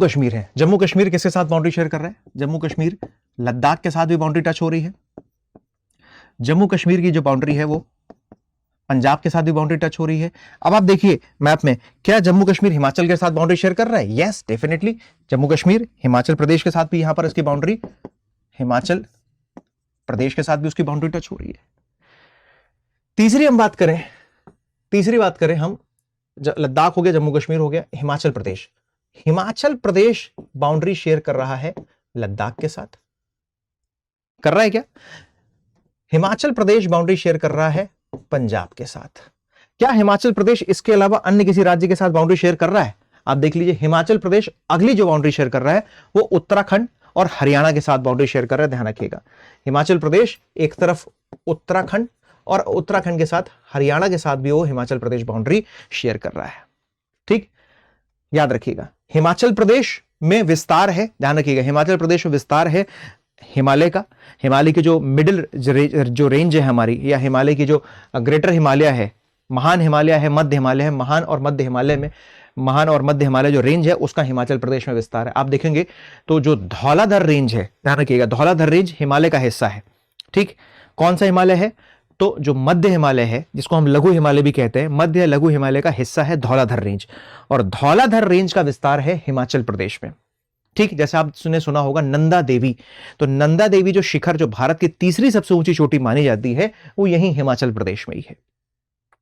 कश्मीर किसके साथ बाउंड्री शेयर कर रहा है? जम्मू कश्मीर लद्दाख के साथ भी बाउंड्री टच हो रही है। जम्मू कश्मीर की जो बाउंड्री है वो पंजाब के साथ भी बाउंड्री टच हो रही है। अब आप देखिए मैप में, क्या जम्मू कश्मीर हिमाचल के साथ बाउंड्री शेयर कर रहा है? यस डेफिनेटली, जम्मू कश्मीर हिमाचल प्रदेश के साथ भी यहां पर इसकी बाउंड्री, हिमाचल प्रदेश के साथ भी उसकी बाउंड्री टच हो रही है। तीसरी बात करें हम, लद्दाख हो गया, जम्मू कश्मीर हो गया, हिमाचल प्रदेश बाउंड्री शेयर कर रहा है लद्दाख के साथ। कर रहा है क्या? हिमाचल प्रदेश बाउंड्री शेयर कर रहा है पंजाब के साथ। क्या हिमाचल प्रदेश इसके अलावा अन्य किसी राज्य के साथ बाउंड्री शेयर कर रहा है? आप देख लीजिए, हिमाचल प्रदेश अगली जो बाउंड्री शेयर कर रहा है वो उत्तराखंड और हरियाणा के साथ बाउंड्री शेयर कर रहा है। ध्यान रखिएगा, हिमाचल प्रदेश एक तरफ उत्तराखंड, और उत्तराखंड के साथ हरियाणा के साथ भी वो हिमाचल प्रदेश बाउंड्री शेयर कर रहा है। ठीक, याद रखिएगा, हिमाचल प्रदेश में विस्तार है, ध्यान रखिएगा, हिमाचल प्रदेश में विस्तार है हिमालय का। हिमालय की जो मिडिल जो रेंज है हमारी, या हिमालय की जो ग्रेटर हिमालय है, महान हिमालय है, मध्य हिमालय है, महान और मध्य हिमालय जो रेंज है उसका हिमाचल प्रदेश में विस्तार है। आप देखेंगे तो जो धौलाधर रेंज है, ध्यान रखिएगा, धौलाधर रेंज हिमालय का हिस्सा है। ठीक, कौन सा हिमालय है? तो जो मध्य हिमालय है, जिसको हम लघु हिमालय भी कहते हैं, मध्य लघु हिमालय का हिस्सा है धौलाधर रेंज, और धौलाधर रेंज का विस्तार है हिमाचल प्रदेश में। ठीक, जैसे आपने सुना होगा नंदा देवी, तो नंदा देवी जो शिखर, जो भारत की तीसरी सबसे ऊंची चोटी मानी जाती है, वो यही हिमाचल प्रदेश में ही है।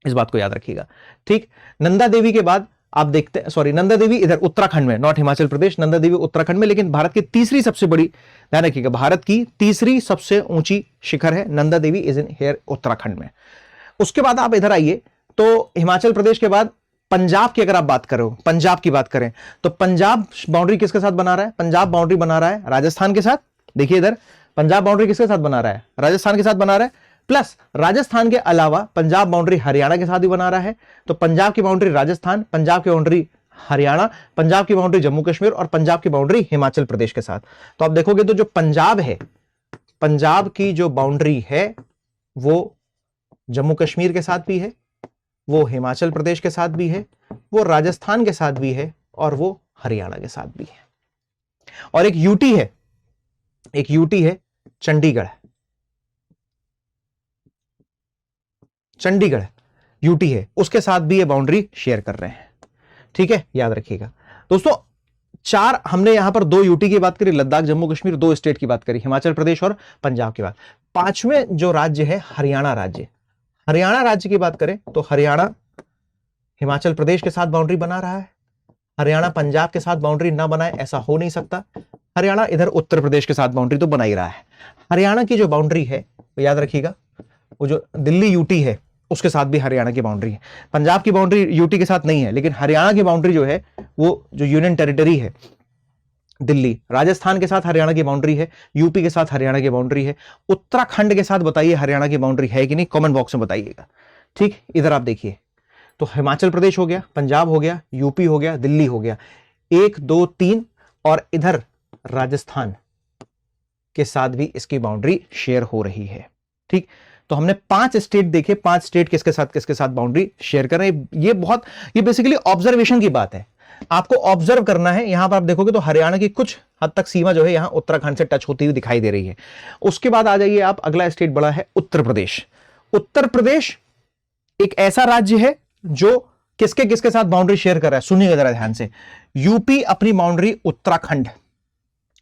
इस बात को याद रखिएगा। ठीक, नंदा देवी के बाद आप देखते हैं, सॉरी, नंदा देवी इधर उत्तराखंड में, नॉट हिमाचल प्रदेश, नंदा देवी उत्तराखंड में, लेकिन भारत की तीसरी सबसे बड़ी, ध्यान रखिएगा, भारत की तीसरी सबसे ऊंची शिखर है Nanda Devi, is in hair Uttarakhand में। उसके बाद आप इधर आइए तो हिमाचल प्रदेश के बाद पंजाब की अगर आप बात करो, पंजाब की बात करें तो पंजाब बाउंड्री किसके साथ बना रहा है? पंजाब बाउंड्री बना रहा है राजस्थान के साथ। देखिए इधर पंजाब बाउंड्री किसके साथ बना रहा है? राजस्थान के साथ बना रहा है, प्लस राजस्थान के अलावा पंजाब बाउंड्री हरियाणा के साथ भी बना रहा है। तो पंजाब की बाउंड्री राजस्थान, पंजाब की बाउंड्री हरियाणा, पंजाब की बाउंड्री जम्मू कश्मीर, और पंजाब की बाउंड्री हिमाचल प्रदेश के साथ। तो आप देखोगे तो जो पंजाब है, पंजाब की जो बाउंड्री है वो जम्मू कश्मीर के साथ भी है, वो हिमाचल प्रदेश के साथ भी है, वो राजस्थान के साथ भी है, और वो हरियाणा के साथ भी है। और एक यूटी है चंडीगढ़ यूटी है, उसके साथ भी ये बाउंड्री शेयर कर रहे हैं। ठीक है, याद रखिएगा दोस्तों। चार हमने यहां पर, दो यूटी की बात करी, लद्दाख, जम्मू कश्मीर, दो स्टेट की बात करी, हिमाचल प्रदेश और पंजाब की बात। पांचवें जो राज्य है हरियाणा राज्य, हरियाणा राज्य की बात करें तो हरियाणा हिमाचल प्रदेश के साथ बाउंड्री बना रहा है। हरियाणा पंजाब के साथ बाउंड्री ना बनाए ऐसा हो नहीं सकता। हरियाणा इधर उत्तर प्रदेश के साथ बाउंड्री तो बना ही रहा है। हरियाणा की जो बाउंड्री है वो याद रखिएगा, वो जो दिल्ली यूटी है उसके साथ भी हरियाणा की बाउंड्री है। पंजाब की बाउंड्री यूटी के साथ नहीं है, लेकिन हरियाणा की बाउंड्री जो है वो जो यूनियन टेरिटरी है दिल्ली, राजस्थान के साथ हरियाणा की बाउंड्री है, यूपी के साथ हरियाणा की बाउंड्री है, उत्तराखंड के साथ बताइए हरियाणा की बाउंड्री है कि नहीं, कमेंट बॉक्स में बताइएगा। ठीक, इधर आप देखिए तो हिमाचल प्रदेश हो गया, पंजाब हो गया, यूपी हो गया, दिल्ली हो गया, 1 2 3, और इधर राजस्थान के साथ भी इसकी बाउंड्री शेयर हो रही है। ठीक, तो हमने 5 स्टेट देखे, 5 स्टेट किसके साथ बाउंड्री शेयर कर रहे हैं। ये बेसिकली ऑब्जर्वेशन की बात है, आपको ऑब्जर्व करना है। यहां पर आप देखोगे तो हरियाणा की कुछ हद तक सीमा जो है यहां उत्तराखंड से टच होती हुई दिखाई दे रही है। उसके बाद आ जाइए आप, अगला स्टेट बड़ा है उत्तर प्रदेश। उत्तर प्रदेश एक ऐसा राज्य है जो किसके साथ बाउंड्री शेयर कर रहा है, सुनिएगा जरा ध्यान से। यूपी अपनी बाउंड्री उत्तराखंड,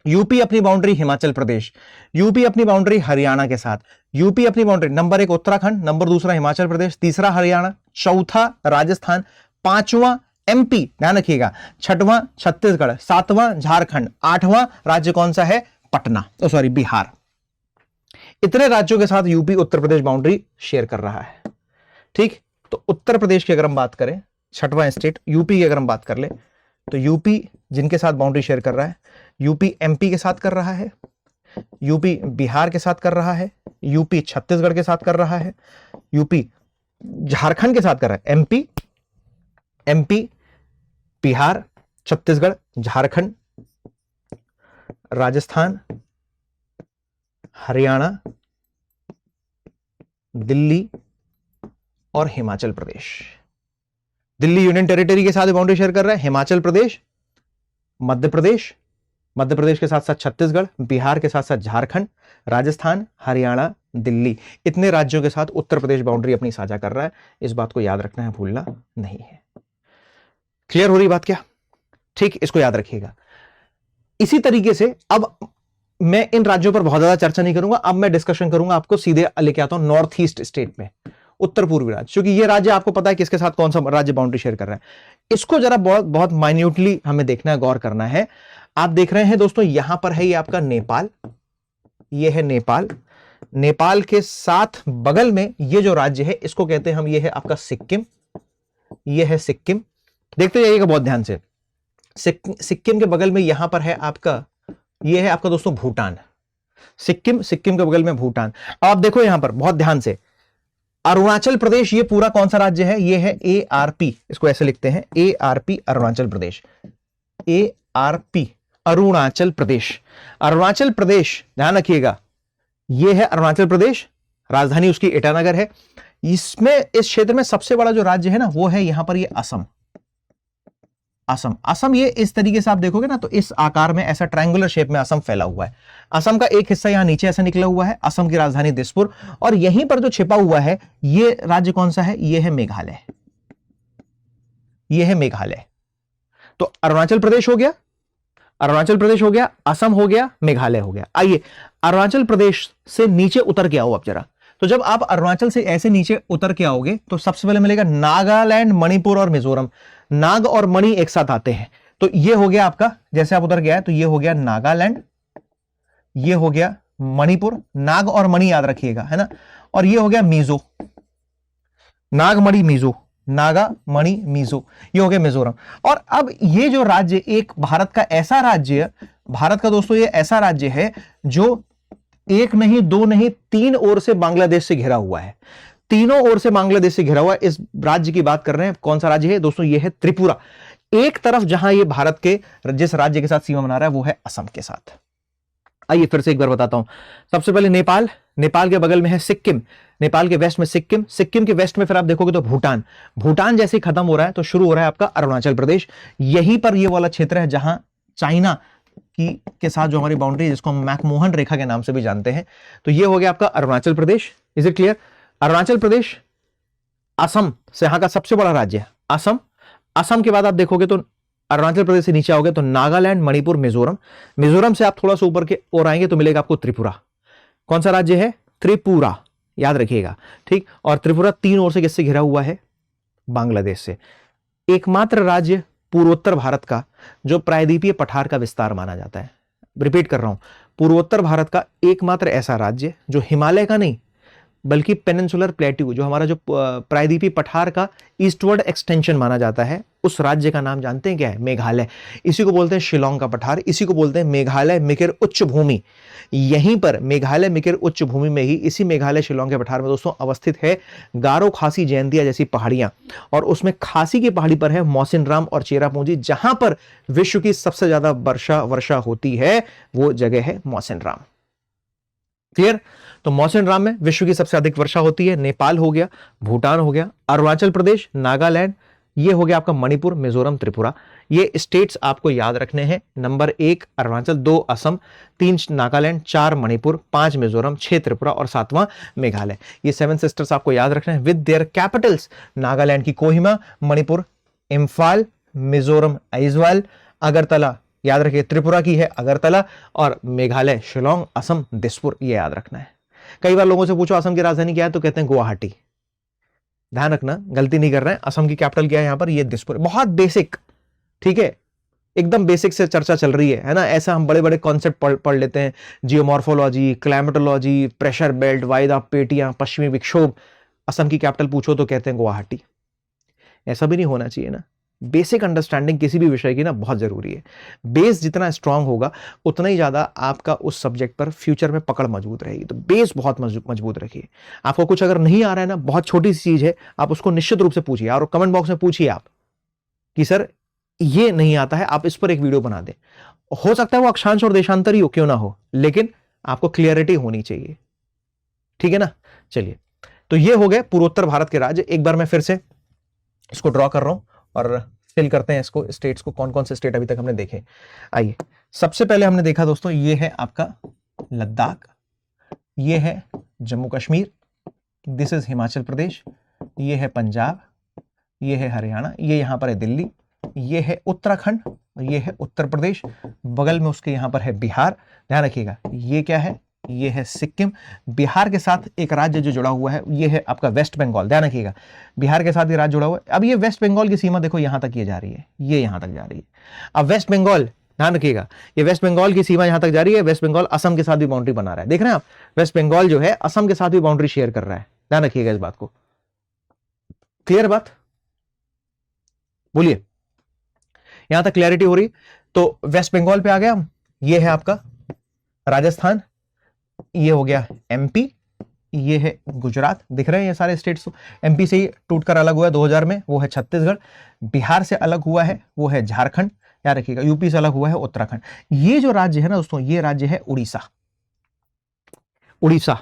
यूपी अपनी बाउंड्री हिमाचल प्रदेश, यूपी अपनी बाउंड्री हरियाणा के साथ, यूपी अपनी boundary number 1 Uttarakhand, number 2 Himachal Pradesh, तीसरा हरियाणा, चौथा राजस्थान, 5वां एमपी, ध्यान रखिएगा, 6वां छत्तीसगढ़, 7वां झारखंड, 8वां राज्य कौन सा है? पटना, सॉरी बिहार। इतने राज्यों के साथ UP Uttar Pradesh boundary share कर रहा है। ठीक, तो उत्तर प्रदेश की अगर हम बात करें, 6वां स्टेट यूपी की अगर हम बात कर ले तो यूपी जिनके साथ बाउंड्री शेयर कर रहा है, यूपी एमपी के साथ कर रहा है, यूपी बिहार के साथ कर रहा है, यूपी छत्तीसगढ़ के साथ कर रहा है, यूपी झारखंड के साथ कर रहा है, एमपी बिहार छत्तीसगढ़, झारखंड, राजस्थान, हरियाणा, दिल्ली और हिमाचल प्रदेश। दिल्ली यूनियन टेरिटरी के साथ बाउंड्री शेयर कर रहा है, हिमाचल प्रदेश, मध्य प्रदेश, मध्य प्रदेश के साथ साथ छत्तीसगढ़, बिहार के साथ साथ झारखंड, राजस्थान, हरियाणा, दिल्ली, इतने राज्यों के साथ उत्तर प्रदेश बाउंड्री अपनी साझा कर रहा है। इस बात को याद रखना है, भूलना नहीं है। क्लियर हो रही बात क्या? ठीक, इसको याद रखिएगा। इसी तरीके से अब मैं इन राज्यों पर बहुत ज्यादा चर्चा नहीं करूंगा, अब मैं डिस्कशन करूंगा, आपको सीधे लेके आता हूं नॉर्थ ईस्ट स्टेट में, उत्तर पूर्वी राज्य, क्योंकि ये राज्य आपको पता है किसके साथ कौन सा राज्य बाउंड्री शेयर कर रहा है। इसको जरा बहुत बहुत माइन्यूटली हमें देखना है, गौर करना है। आप देख रहे हैं दोस्तों, यहां पर है ये आपका नेपाल, ये है नेपाल, नेपाल के साथ बगल में ये जो राज्य है इसको कहते हैं हम, ये है आपका सिक्किम, ये है सिक्किम। देखते जाइएगा बहुत ध्यान से, सिक्किम के बगल में यहां पर है आपका, ये है आपका दोस्तों भूटान। सिक्किम, सिक्किम के बगल में भूटान। आप देखो यहां पर बहुत ध्यान से, अरुणाचल प्रदेश, ये पूरा कौन सा राज्य है? ये है ARP, इसको ऐसे लिखते हैं ARP, अरुणाचल प्रदेश, ARP, अरुणाचल प्रदेश। अरुणाचल प्रदेश ध्यान रखिएगा, ये है अरुणाचल प्रदेश, राजधानी उसकी ईटानगर है। इसमें, इस क्षेत्र में सबसे बड़ा जो राज्य है ना, वो है यहां पर ये असम। असम, असम ये इस तरीके से आप देखोगे ना, तो इस आकार में ऐसा ट्रायंगुलर शेप में असम फैला हुआ है। असम का एक हिस्सा यहां नीचे ऐसा निकला हुआ है, असम की राजधानी दिसपुर, और यहीं पर जो छिपा हुआ है ये राज्य कौन सा है? ये है मेघालय, ये है मेघालय। तो अरुणाचल प्रदेश हो गया, अरुणाचल प्रदेश हो गया, असम हो गया, मेघालय हो गया। आइए अरुणाचल प्रदेश से नीचे उतर के आओ आप जरा। तो जब आप अरुणाचल से ऐसे नीचे उतर के आओगे तो सबसे पहले मिलेगा नागालैंड, मणिपुर और मिजोरम। नाग और मणि एक साथ आते हैं, तो ये हो गया आपका, जैसे आप उतर गया है तो ये हो गया नागालैंड, ये हो गया मणिपुर, नाग और मणि याद रखिएगा, है ना, और ये हो गया मिजो, नाग मणि मिजो, नागा मणि मिजो, ये हो गया मिजोरम। और अब ये जो राज्य, एक भारत का ऐसा राज्य, भारत का दोस्तों ये ऐसा राज्य है जो एक नहीं, दो नहीं, तीन ओर से बांग्लादेश से घिरा हुआ है, तीनों ओर से बांग्लादेश से घिरा हुआ है। इस राज्य की बात कर रहे हैं, कौन सा राज्य है दोस्तों? ये है त्रिपुरा। एक तरफ जहां ये भारत के जिस राज्य के साथ सीमा बना रहा है वो है असम के साथ। आइए फिर से एक बार बताता हूं। सबसे पहले नेपाल, नेपाल के बगल में है सिक्किम, नेपाल के वेस्ट में सिक्किम, सिक्किम के वेस्ट में फिर आप देखोगे तो भूटान, भूटान जैसे ही खत्म हो रहा है तो शुरू हो रहा है आपका अरुणाचल प्रदेश। यहीं पर ये वाला क्षेत्र है जहां चाइना की के साथ जो हमारी बाउंड्री, जिसको हम मैकमोहन रेखा के नाम से भी जानते हैं, तो ये हो गया आपका Arunachal Pradesh. Is it clear? Arunachal Pradesh, Assam से यहां का सबसे बड़ा राज्य है असम। असम के बाद आप देखोगे तो अरुणाचल प्रदेश से नीचे आओगे तो नागालैंड, मणिपुर, मिजोरम। मिजोरम से आप थोड़ा सा ऊपर के और आएंगे तो मिलेगा आपको त्रिपुरा। कौन सा राज्य है? त्रिपुरा, याद रखिएगा, ठीक। और त्रिपुरा तीन ओर से किससे घिरा हुआ है? बांग्लादेश से। एकमात्र राज्य पूर्वोत्तर भारत का जो प्रायद्वीपीय पठार का विस्तार माना जाता है। रिपीट कर रहा हूं, पूर्वोत्तर भारत का एकमात्र ऐसा राज्य जो हिमालय का नहीं बल्कि पेनिनसुलर प्लेट्यू, जो हमारा जो प्रायद्वीपीय पठार का ईस्टवर्ड एक्सटेंशन माना जाता है, उस राज्य का नाम जानते हैं क्या है? मेघालय। इसी को बोलते हैं शिलोंग का पठार, इसी को बोलते हैं मेघालय मिकिर उच्च भूमि। यहीं पर मेघालय मिकिर उच्च भूमि में ही, इसी मेघालय शिलोंग के पठार में दोस्तों अवस्थित है गारो, खासी, जयंतिया जैसी पहाड़ियां, और उसमें खासी की पहाड़ी पर है मौसिनराम और चेरापूंजी। जहां पर विश्व की सबसे ज्यादा वर्षा होती है वो जगह है मौसिनराम। क्लियर? तो मौसिनराम में विश्व की सबसे अधिक वर्षा होती है। नेपाल हो गया, भूटान हो गया, अरुणाचल प्रदेश, नागालैंड, ये हो गया आपका मणिपुर, मिजोरम, त्रिपुरा। ये स्टेट्स आपको याद रखने हैं। नंबर 1 अरुणाचल, 2 असम, 3 नागालैंड, 4 मणिपुर, 5 मिजोरम, 6 त्रिपुरा और 7वां मेघालय। ये 7 सिस्टर्स आपको याद रखने हैं विद देयर कैपिटल्स। नागालैंड की कोहिमा, मणिपुर इंफाल, मिजोरम आइजवाल, अगरतला याद रखिए, त्रिपुरा की है अगरतला, और मेघालय शिलोंग, असम दिसपुर, ये याद रखना है। कई बार लोगों से पूछो असम की राजधानी क्या है तो कहते हैं गुवाहाटी। ध्यान रखना, गलती नहीं कर रहे हैं। असम की कैपिटल क्या है यहां पर? ये दिसपुर। बहुत बेसिक, ठीक है, एकदम बेसिक से चर्चा चल रही है ना। ऐसा हम बड़े बड़े कॉन्सेप्ट पढ़ लेते हैं, जियोमॉर्फोलॉजी, क्लाइमेटोलॉजी, प्रेशर बेल्ट, वायदा पेटियां, पश्चिमी विक्षोभ। असम की कैपिटल पूछो तो कहते हैं गुवाहाटी। ऐसा भी नहीं होना चाहिए ना। बेसिक अंडरस्टैंडिंग किसी भी विषय की ना बहुत जरूरी है। बेस जितना स्ट्रांग होगा उतना ही ज्यादा आपका उस सब्जेक्ट पर फ्यूचर में पकड़ मजबूत रहेगी। तो बेस बहुत मजबूत रखिए। आपको कुछ अगर नहीं आ रहा है ना, बहुत छोटी सी चीज है, आप उसको निश्चित रूप से पूछिए और कमेंट बॉक्स में पूछिए आप कि सर ये नहीं आता है, आप इस पर एक वीडियो बना दें। हो सकता है वो अक्षांश और देशांतर ही हो, क्यों ना हो, लेकिन आपको क्लियरिटी होनी चाहिए, ठीक है ना। चलिए, तो ये हो गए पूर्वोत्तर भारत के राज्य। एक बार मैं फिर से इसको ड्रॉ कर रहा हूं और फिल करते हैं इसको, स्टेट्स को, कौन कौन से स्टेट अभी तक हमने देखे। आइए, सबसे पहले हमने देखा दोस्तों, ये है आपका लद्दाख, ये है जम्मू कश्मीर, दिस इज हिमाचल प्रदेश, ये है पंजाब, ये है हरियाणा, ये यहां पर है दिल्ली, ये है उत्तराखंड, ये है उत्तर प्रदेश, बगल में उसके यहां पर है बिहार। ध्यान रखिएगा, ये क्या है, ये है सिक्किम। बिहार के साथ एक राज्य जो जुड़ा हुआ है, ये है आपका वेस्ट बंगाल। ध्यान रखिएगा, बिहार के साथ ये राज्य जुड़ा हुआ है। अब ये वेस्ट बंगाल की सीमा देखो, यहां तक ये जा रही है, ये यहां तक जा रही है। अब वेस्ट बंगाल, ध्यान रखिएगा, ये वेस्ट बंगाल की सीमा यहां तक जा रही है। वेस्ट बंगाल असम के साथ भी बाउंड्री बना रहा है, देख रहे हैं आप, वेस्ट बंगाल जो है असम के साथ भी बाउंड्री शेयर कर रहा है। ध्यान रखिएगा इस बात को, क्लियर बात, बोलिए, यहां तक क्लैरिटी हो रही। तो वेस्ट बंगाल पे आ गया हम, ये है आपका राजस्थान, ये हो गया एमपी, ये है गुजरात। दिख रहे हैं ये सारे स्टेट्स, एमपी से ही टूटकर अलग हुआ है 2000 में, वो है छत्तीसगढ़। बिहार से अलग हुआ है वो है झारखंड, याद रखिएगा। यूपी से अलग हुआ है उत्तराखंड। ये जो राज्य है ना दोस्तों, ये राज्य है Orissa. Orissa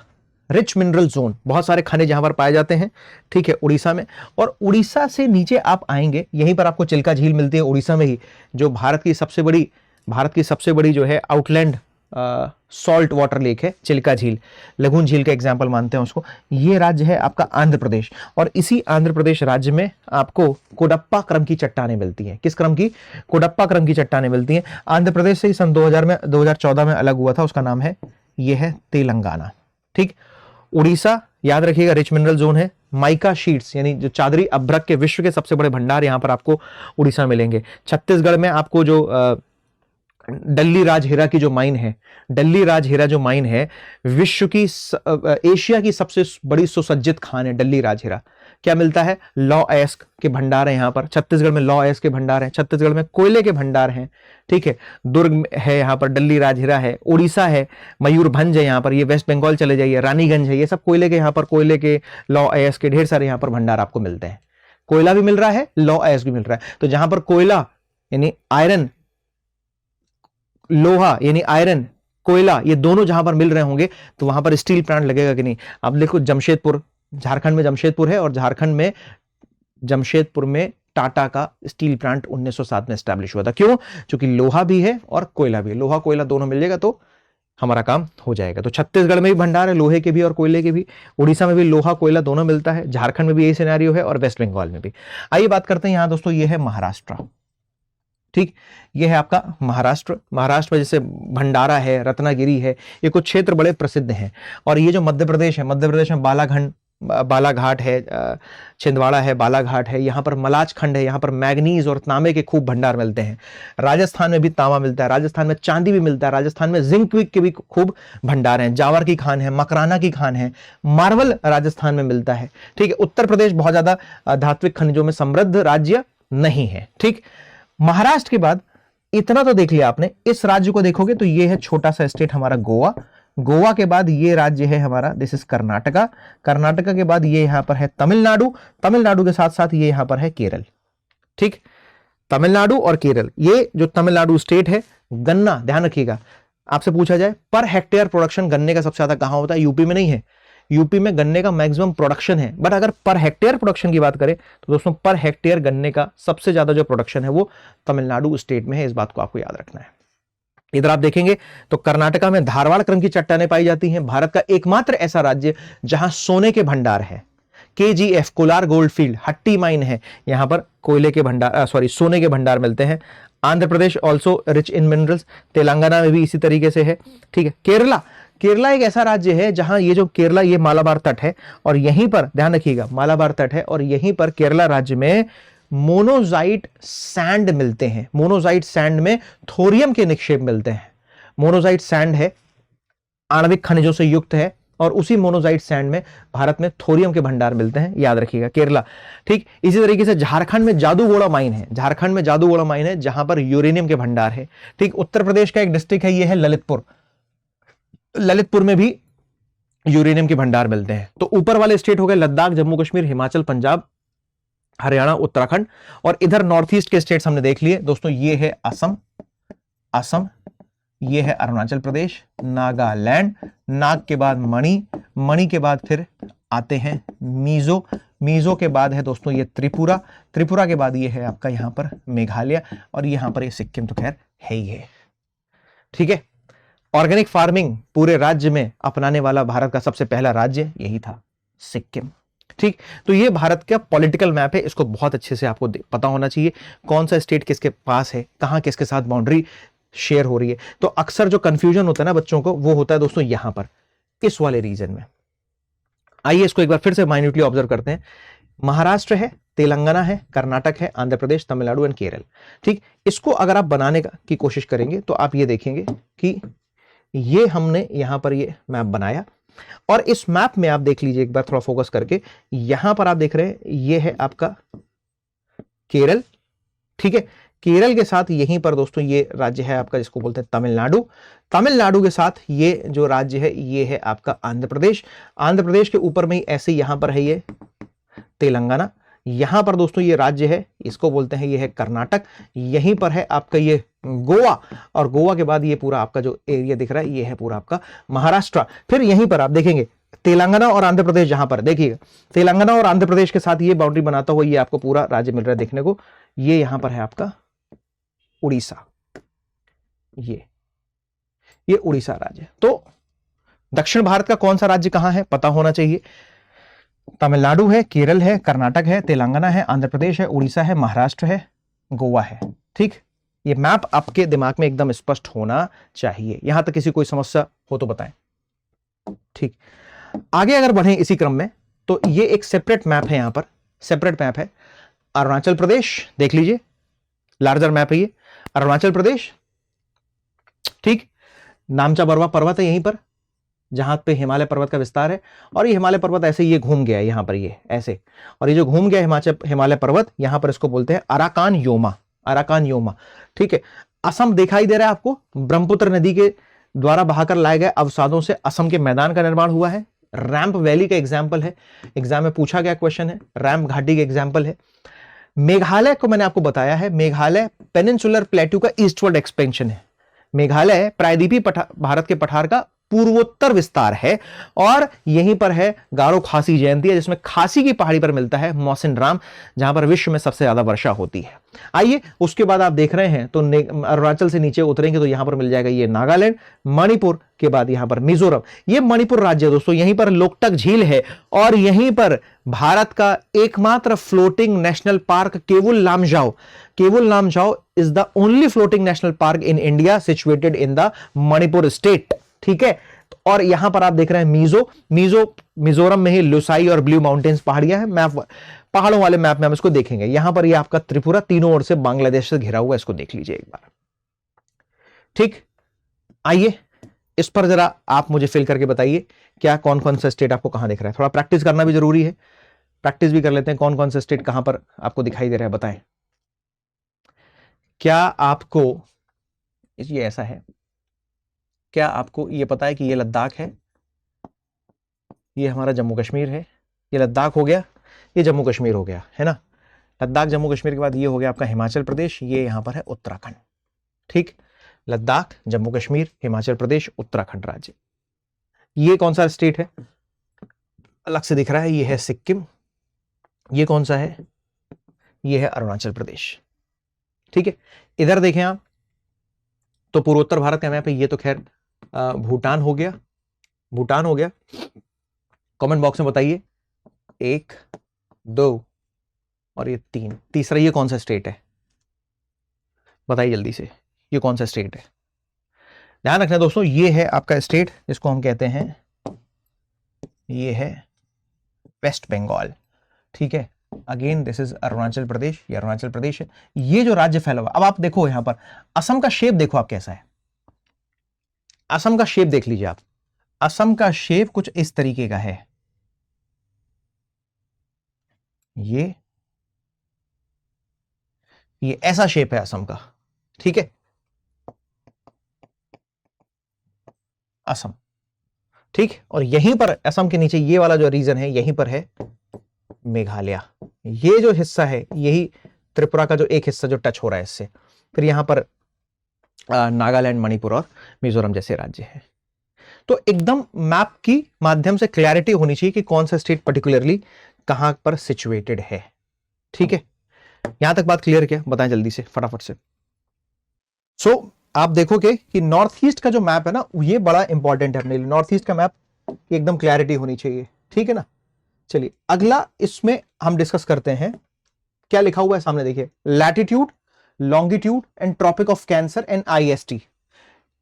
rich mineral zone, बहुत सारे खनिज यहां पर पाए जाते हैं, ठीक है, उड़ीसा में। और उड़ीसा से नीचे आप आएंगे, यहीं पर आपको चिल्का झील मिलती है, उड़ीसा में ही, जो भारत की सबसे बड़ी जो है आउटलैंड सॉल्ट वाटर लेक है, चिल्का झील, लगून झील का एग्जाम्पल मानते हैं उसको। ये राज्य है आपका आंध्र प्रदेश, और इसी आंध्र प्रदेश राज्य में आपको कोडप्पा क्रम की चट्टानें मिलती हैं। किस क्रम की? कोडप्पा क्रम की चट्टानें मिलती हैं। आंध्र प्रदेश से ही सन 2014 में अलग हुआ था, उसका नाम है, ये है तेलंगाना, ठीक। उड़ीसा याद रखिएगा रिच मिनरल जोन है। माइका शीट्स यानी जो चादरी अभ्रक के विश्व के सबसे बड़े भंडार यहां पर आपको उड़ीसा मिलेंगे। छत्तीसगढ़ में आपको जो डल्ली राज हीरा की जो माइन है, डल्ली राज हीरा जो माइन है, विश्व की एशिया की सबसे बड़ी सुसज्जित खान है डल्ली राज हीरा। क्या मिलता है? लॉ अयस्क के भंडार है यहां पर। छत्तीसगढ़ में लॉ अयस्क के भंडार हैं, छत्तीसगढ़ में कोयले के भंडार हैं, ठीक है। दुर्ग है यहां पर, डल्ली राज हीरा है। उड़ीसा है, मयूरभंज है यहां पर। ये वेस्ट बंगाल चले जाइए, रानीगंज है, ये सब कोयले के, यहां पर कोयले के, लॉ अयस्क के ढेर सारे यहां पर भंडार आपको मिलते हैं। कोयला भी मिल रहा है, लॉ अयस्क भी मिल रहा है। तो जहां पर कोयला यानी आयरन, लोहा यानी आयरन, कोयला, ये दोनों जहां पर मिल रहे होंगे, तो वहां पर स्टील प्लांट लगेगा कि नहीं? अब देखो, जमशेदपुर, झारखंड में जमशेदपुर है, और झारखंड में जमशेदपुर में टाटा का स्टील प्लांट 1907 में स्टैब्लिश हुआ था। क्यों? क्योंकि लोहा भी है और कोयला भी है, लोहा कोयला दोनों मिल जाएगा तो हमारा काम हो जाएगा। तो छत्तीसगढ़ में भी भंडार है लोहे के भी और कोयले के भी, उड़ीसा में भी लोहा कोयला दोनों मिलता है, झारखंड में भी यही सिनेरियो है, और वेस्ट बंगाल में भी। आइए बात करते हैं यहां दोस्तों, ये है महाराष्ट्र, ठीक। ये है आपका महाराष्ट्र। महाराष्ट्र में जैसे भंडारा है, रत्नागिरी है, ये कुछ क्षेत्र बड़े प्रसिद्ध हैं। और ये जो मध्य प्रदेश है, मध्य प्रदेश में बालाघाट है, छिंदवाड़ा है, बालाघाट है, यहाँ पर मलाज खंड है, यहाँ पर मैग्नीज और तांबे के खूब भंडार मिलते हैं। राजस्थान में भी तांबा मिलता है, राजस्थान में चांदी भी मिलता है, राजस्थान में जिंक के भी खूब भंडार हैं। जावर की खान है, मकराना की खान है, मार्बल राजस्थान में मिलता है, ठीक है। उत्तर प्रदेश बहुत ज्यादा धात्विक खनिजों में समृद्ध राज्य नहीं है, ठीक। महाराष्ट्र के बाद इतना तो देख लिया आपने। इस राज्य को देखोगे तो ये है छोटा सा स्टेट हमारा गोवा। गोवा के बाद ये राज्य है हमारा, दिस इज कर्नाटका। कर्नाटका के बाद ये यहां पर है तमिलनाडु। तमिलनाडु के साथ साथ ये यहां पर है केरल, ठीक। तमिलनाडु और केरल, ये जो तमिलनाडु स्टेट है, गन्ना, ध्यान रखिएगा, आपसे पूछा जाए पर हेक्टेयर प्रोडक्शन गन्ने का सबसे ज्यादा कहां होता है? यूपी में नहीं है। यूपी में गन्ने का मैक्सिमम प्रोडक्शन है, बट अगर पर हेक्टेयर प्रोडक्शन की बात करें तो दोस्तों पर हेक्टेयर गन्ने का सबसे ज्यादा जो प्रोडक्शन है वो तमिलनाडु स्टेट में है। इस बात को आपको याद रखना है। इधर आप देखेंगे तो कर्नाटका में धारवाड़ क्रम की चट्टानें पाई जाती हैं। भारत का एकमात्र ऐसा राज्य जहां सोने के भंडार है, KGF कोलार गोल्ड फील्ड, हट्टी माइन है, यहां पर कोयले के भंडार, सोने के भंडार मिलते हैं। Andhra Pradesh also rich in minerals. Telangana में भी इसी तरीके से है, ठीक है। केरला एक ऐसा राज्य है जहां ये जो केरला, ये मालाबार तट है, और यहीं पर ध्यान रखिएगा मालाबार तट है, और यहीं पर केरला राज्य में मोनोजाइट सैंड मिलते हैं। मोनोजाइट सैंड में थोरियम के निक्षेप मिलते हैं। मोनोजाइट सैंड है, आणविक खनिजों से युक्त है, और उसी मोनोजाइट सैंड में भारत में थोरियम के भंडार मिलते हैं, याद रखिएगा केरला, ठीक। इसी तरीके से झारखंड में जादूगोड़ा माइन है, झारखंड में जादूगोड़ा माइन है जहां पर यूरेनियम के भंडार है, ठीक। उत्तर प्रदेश का एक डिस्ट्रिक्ट है, यह है ललितपुर। ललितपुर में भी यूरेनियम के भंडार मिलते हैं। तो ऊपर वाले स्टेट हो गए लद्दाख, जम्मू कश्मीर, हिमाचल, पंजाब, हरियाणा, उत्तराखंड। और इधर नॉर्थ ईस्ट के स्टेट्स हमने देख लिए दोस्तों, ये है असम, असम, ये है अरुणाचल प्रदेश, नागालैंड, नाग के बाद मणि, मणि के बाद फिर आते हैं मिजो, मिजो के बाद है दोस्तों ये त्रिपुरा, त्रिपुरा के बाद ये है आपका यहां पर मेघालय, और यहां पर ये सिक्किम तो खैर है ही है। ठीक है, ऑर्गेनिक फार्मिंग पूरे राज्य में अपनाने वाला भारत का सबसे पहला राज्य यही था, सिक्किम। ठीक, तो ये भारत का पॉलिटिकल मैप है, इसको बहुत अच्छे से आपको पता होना चाहिए, कौन सा स्टेट किसके पास है, कहां किसके साथ बाउंड्री शेयर हो रही है। तो अक्सर जो कंफ्यूजन होता है ना बच्चों को, वो होता है दोस्तों यहां पर, इस वाले रीजन में। आइए इसको एक बार फिर से माइन्यूटली ऑब्जर्व करते हैं। महाराष्ट्र है, तेलंगाना है, कर्नाटक है, आंध्र प्रदेश, तमिलनाडु एंड केरल। ठीक, इसको अगर आप बनाने की कोशिश करेंगे तो आप ये देखेंगे कि ये हमने यहां पर ये मैप बनाया, और इस मैप में आप देख लीजिए एक बार थोड़ा फोकस करके, यहां पर आप देख रहे हैं ये है आपका केरल। ठीक है, केरल के साथ यहीं पर दोस्तों ये राज्य है आपका जिसको बोलते हैं तमिलनाडु, तमिलनाडु के साथ ये जो राज्य है ये है आपका आंध्र प्रदेश, आंध्र प्रदेश के ऊपर में ही ऐसे यहां पर है ये तेलंगाना, यहां पर दोस्तों ये राज्य है इसको बोलते हैं ये है कर्नाटक, यहीं पर है आपका ये गोवा, और गोवा के बाद ये पूरा आपका जो एरिया दिख रहा है ये है पूरा आपका महाराष्ट्र। फिर यहीं पर आप देखेंगे तेलंगाना और आंध्र प्रदेश, जहां पर देखिएगा तेलंगाना और आंध्र प्रदेश के साथ ये बाउंड्री बनाता हुआ ये आपको पूरा राज्य मिल रहा है देखने को, ये यहां पर है आपका उड़ीसा, ये उड़ीसा राज्य। तो दक्षिण भारत का कौन सा राज्य कहां है पता होना चाहिए, तमिलनाडु है, केरल है, कर्नाटक है, तेलंगाना है, आंध्र प्रदेश है, उड़ीसा है, महाराष्ट्र है, गोवा है। ठीक, ये मैप आपके दिमाग में एकदम स्पष्ट होना चाहिए। यहां तक किसी कोई समस्या हो तो बताएं। ठीक, आगे अगर बढ़ें इसी क्रम में, तो ये एक सेपरेट मैप है, यहां पर सेपरेट मैप है। अरुणाचल प्रदेश देख लीजिए, लार्जर मैप है ये, अरुणाचल प्रदेश। ठीक, नामचा बरवा पर्वत है यहीं पर जहां पे हिमालय पर्वत का विस्तार है, और ये हिमालय पर्वत ऐसे ये घूम गया है यहां पर ये ऐसे, और ये जो घूम गया हिमालय पर्वत यहां पर इसको बोलते हैं अराकान योमा, अराकान योमा। ठीक है, असम दिखाई दे रहा है आपको, ब्रह्मपुत्र नदी के द्वारा बहाकर लाए गए अवसादों से असम के मैदान का निर्माण हुआ है। रैंप वैली का एग्जाम्पल है, एग्जाम में पूछा गया क्वेश्चन है, रैंप घाटी का एग्जाम्पल है। मेघालय को मैंने आपको बताया है, मेघालय पेनिनसुलर प्लेट्यू का ईस्टवर्ड एक्सपेंशन है। मेघालय प्रायद्वीपीय भारत के पठार का पूर्वोत्तर विस्तार है, और यहीं पर है गारो खासी जयंती है, जिसमें खासी की पहाड़ी पर मिलता है मौसिनराम, जहां पर विश्व में सबसे ज्यादा वर्षा होती है। आइए उसके बाद आप देख रहे हैं तो अरुणाचल से नीचे उतरेंगे तो यहां पर मिल जाएगा ये नागालैंड, मणिपुर के बाद यहां पर मिजोरम। ये मणिपुर राज्य है दोस्तों, यहीं पर लोकटक झील है, और यहीं पर भारत का एकमात्र floating national park Keibul Lamjao, Keibul Lamjao is the only floating national park in India situated in the Manipur state. ठीक है, और यहां पर आप देख रहे हैं मिजोरम में ही लुसाई और ब्लू माउंटेन्स पहाड़ियां हैं। मैप पहाड़ों वाले मैप में हम इसको देखेंगे। यहां पर ये आपका त्रिपुरा तीनों ओर से बांग्लादेश से घिरा हुआ, इसको देख लीजिए एक बार। ठीक, आइए इस पर जरा आप मुझे फिल करके बताइए क्या कौन कौन सा स्टेट आपको कहां दिख रहा है। थोड़ा प्रैक्टिस करना भी जरूरी है, प्रैक्टिस भी कर लेते हैं। कौन कौन सा स्टेट कहां पर आपको दिखाई दे रहा है बताएं। क्या आपको ये ऐसा है, क्या आपको ये पता है कि ये लद्दाख है, ये हमारा जम्मू कश्मीर है, ये लद्दाख हो गया, ये जम्मू कश्मीर हो गया, है ना। लद्दाख जम्मू कश्मीर के बाद ये हो गया आपका हिमाचल प्रदेश, ये यहां पर है उत्तराखंड। ठीक, लद्दाख, जम्मू कश्मीर, हिमाचल प्रदेश, उत्तराखंड राज्य। ये कौन सा स्टेट है अलग से दिख रहा है, ये है सिक्किम। ये कौन सा है, ये है अरुणाचल प्रदेश। ठीक है, इधर देखें आप तो पूर्वोत्तर भारत का मैप है, ये तो खैर भूटान हो गया, भूटान हो गया। कमेंट बॉक्स में बताइए 1, 2 और ये 3, तीसरा ये कौन सा स्टेट है बताइए जल्दी से, ये कौन सा स्टेट है। ध्यान रखना दोस्तों, ये है आपका स्टेट जिसको हम कहते हैं, ये है वेस्ट बंगाल। ठीक है, again this is Arunachal Pradesh, ये अरुणाचल प्रदेश है। ये जो राज्य फैला हुआ, अब आप देखो यहां पर असम का शेप देखो आप कैसा है, असम का शेप देख लीजिए आप, असम का शेप कुछ इस तरीके का है, ये ऐसा शेप है असम का। ठीक है, असम। ठीक, और यहीं पर असम के नीचे ये वाला जो रीजन है, यहीं पर है मेघालय। ये जो हिस्सा है यही त्रिपुरा का जो एक हिस्सा जो टच हो रहा है इससे। फिर यहां पर नागालैंड, मणिपुर और मिजोरम जैसे राज्य हैं। तो एकदम मैप की माध्यम से क्लैरिटी होनी चाहिए कि कौन सा स्टेट पर्टिकुलरली कहां पर सिचुएटेड है। ठीक है, यहां तक बात क्लियर क्या? बताएं जल्दी से, फटाफट से। सो आप देखोगे कि नॉर्थ ईस्ट का जो मैप है ना, ये बड़ा इंपॉर्टेंट है अपने लिए। नॉर्थ ईस्ट का मैप एकदम क्लैरिटी होनी चाहिए, ठीक है ना। चलिए अगला इसमें हम डिस्कस करते हैं। क्या लिखा हुआ है सामने देखिए, latitude, longitude and Tropic of cancer and IST।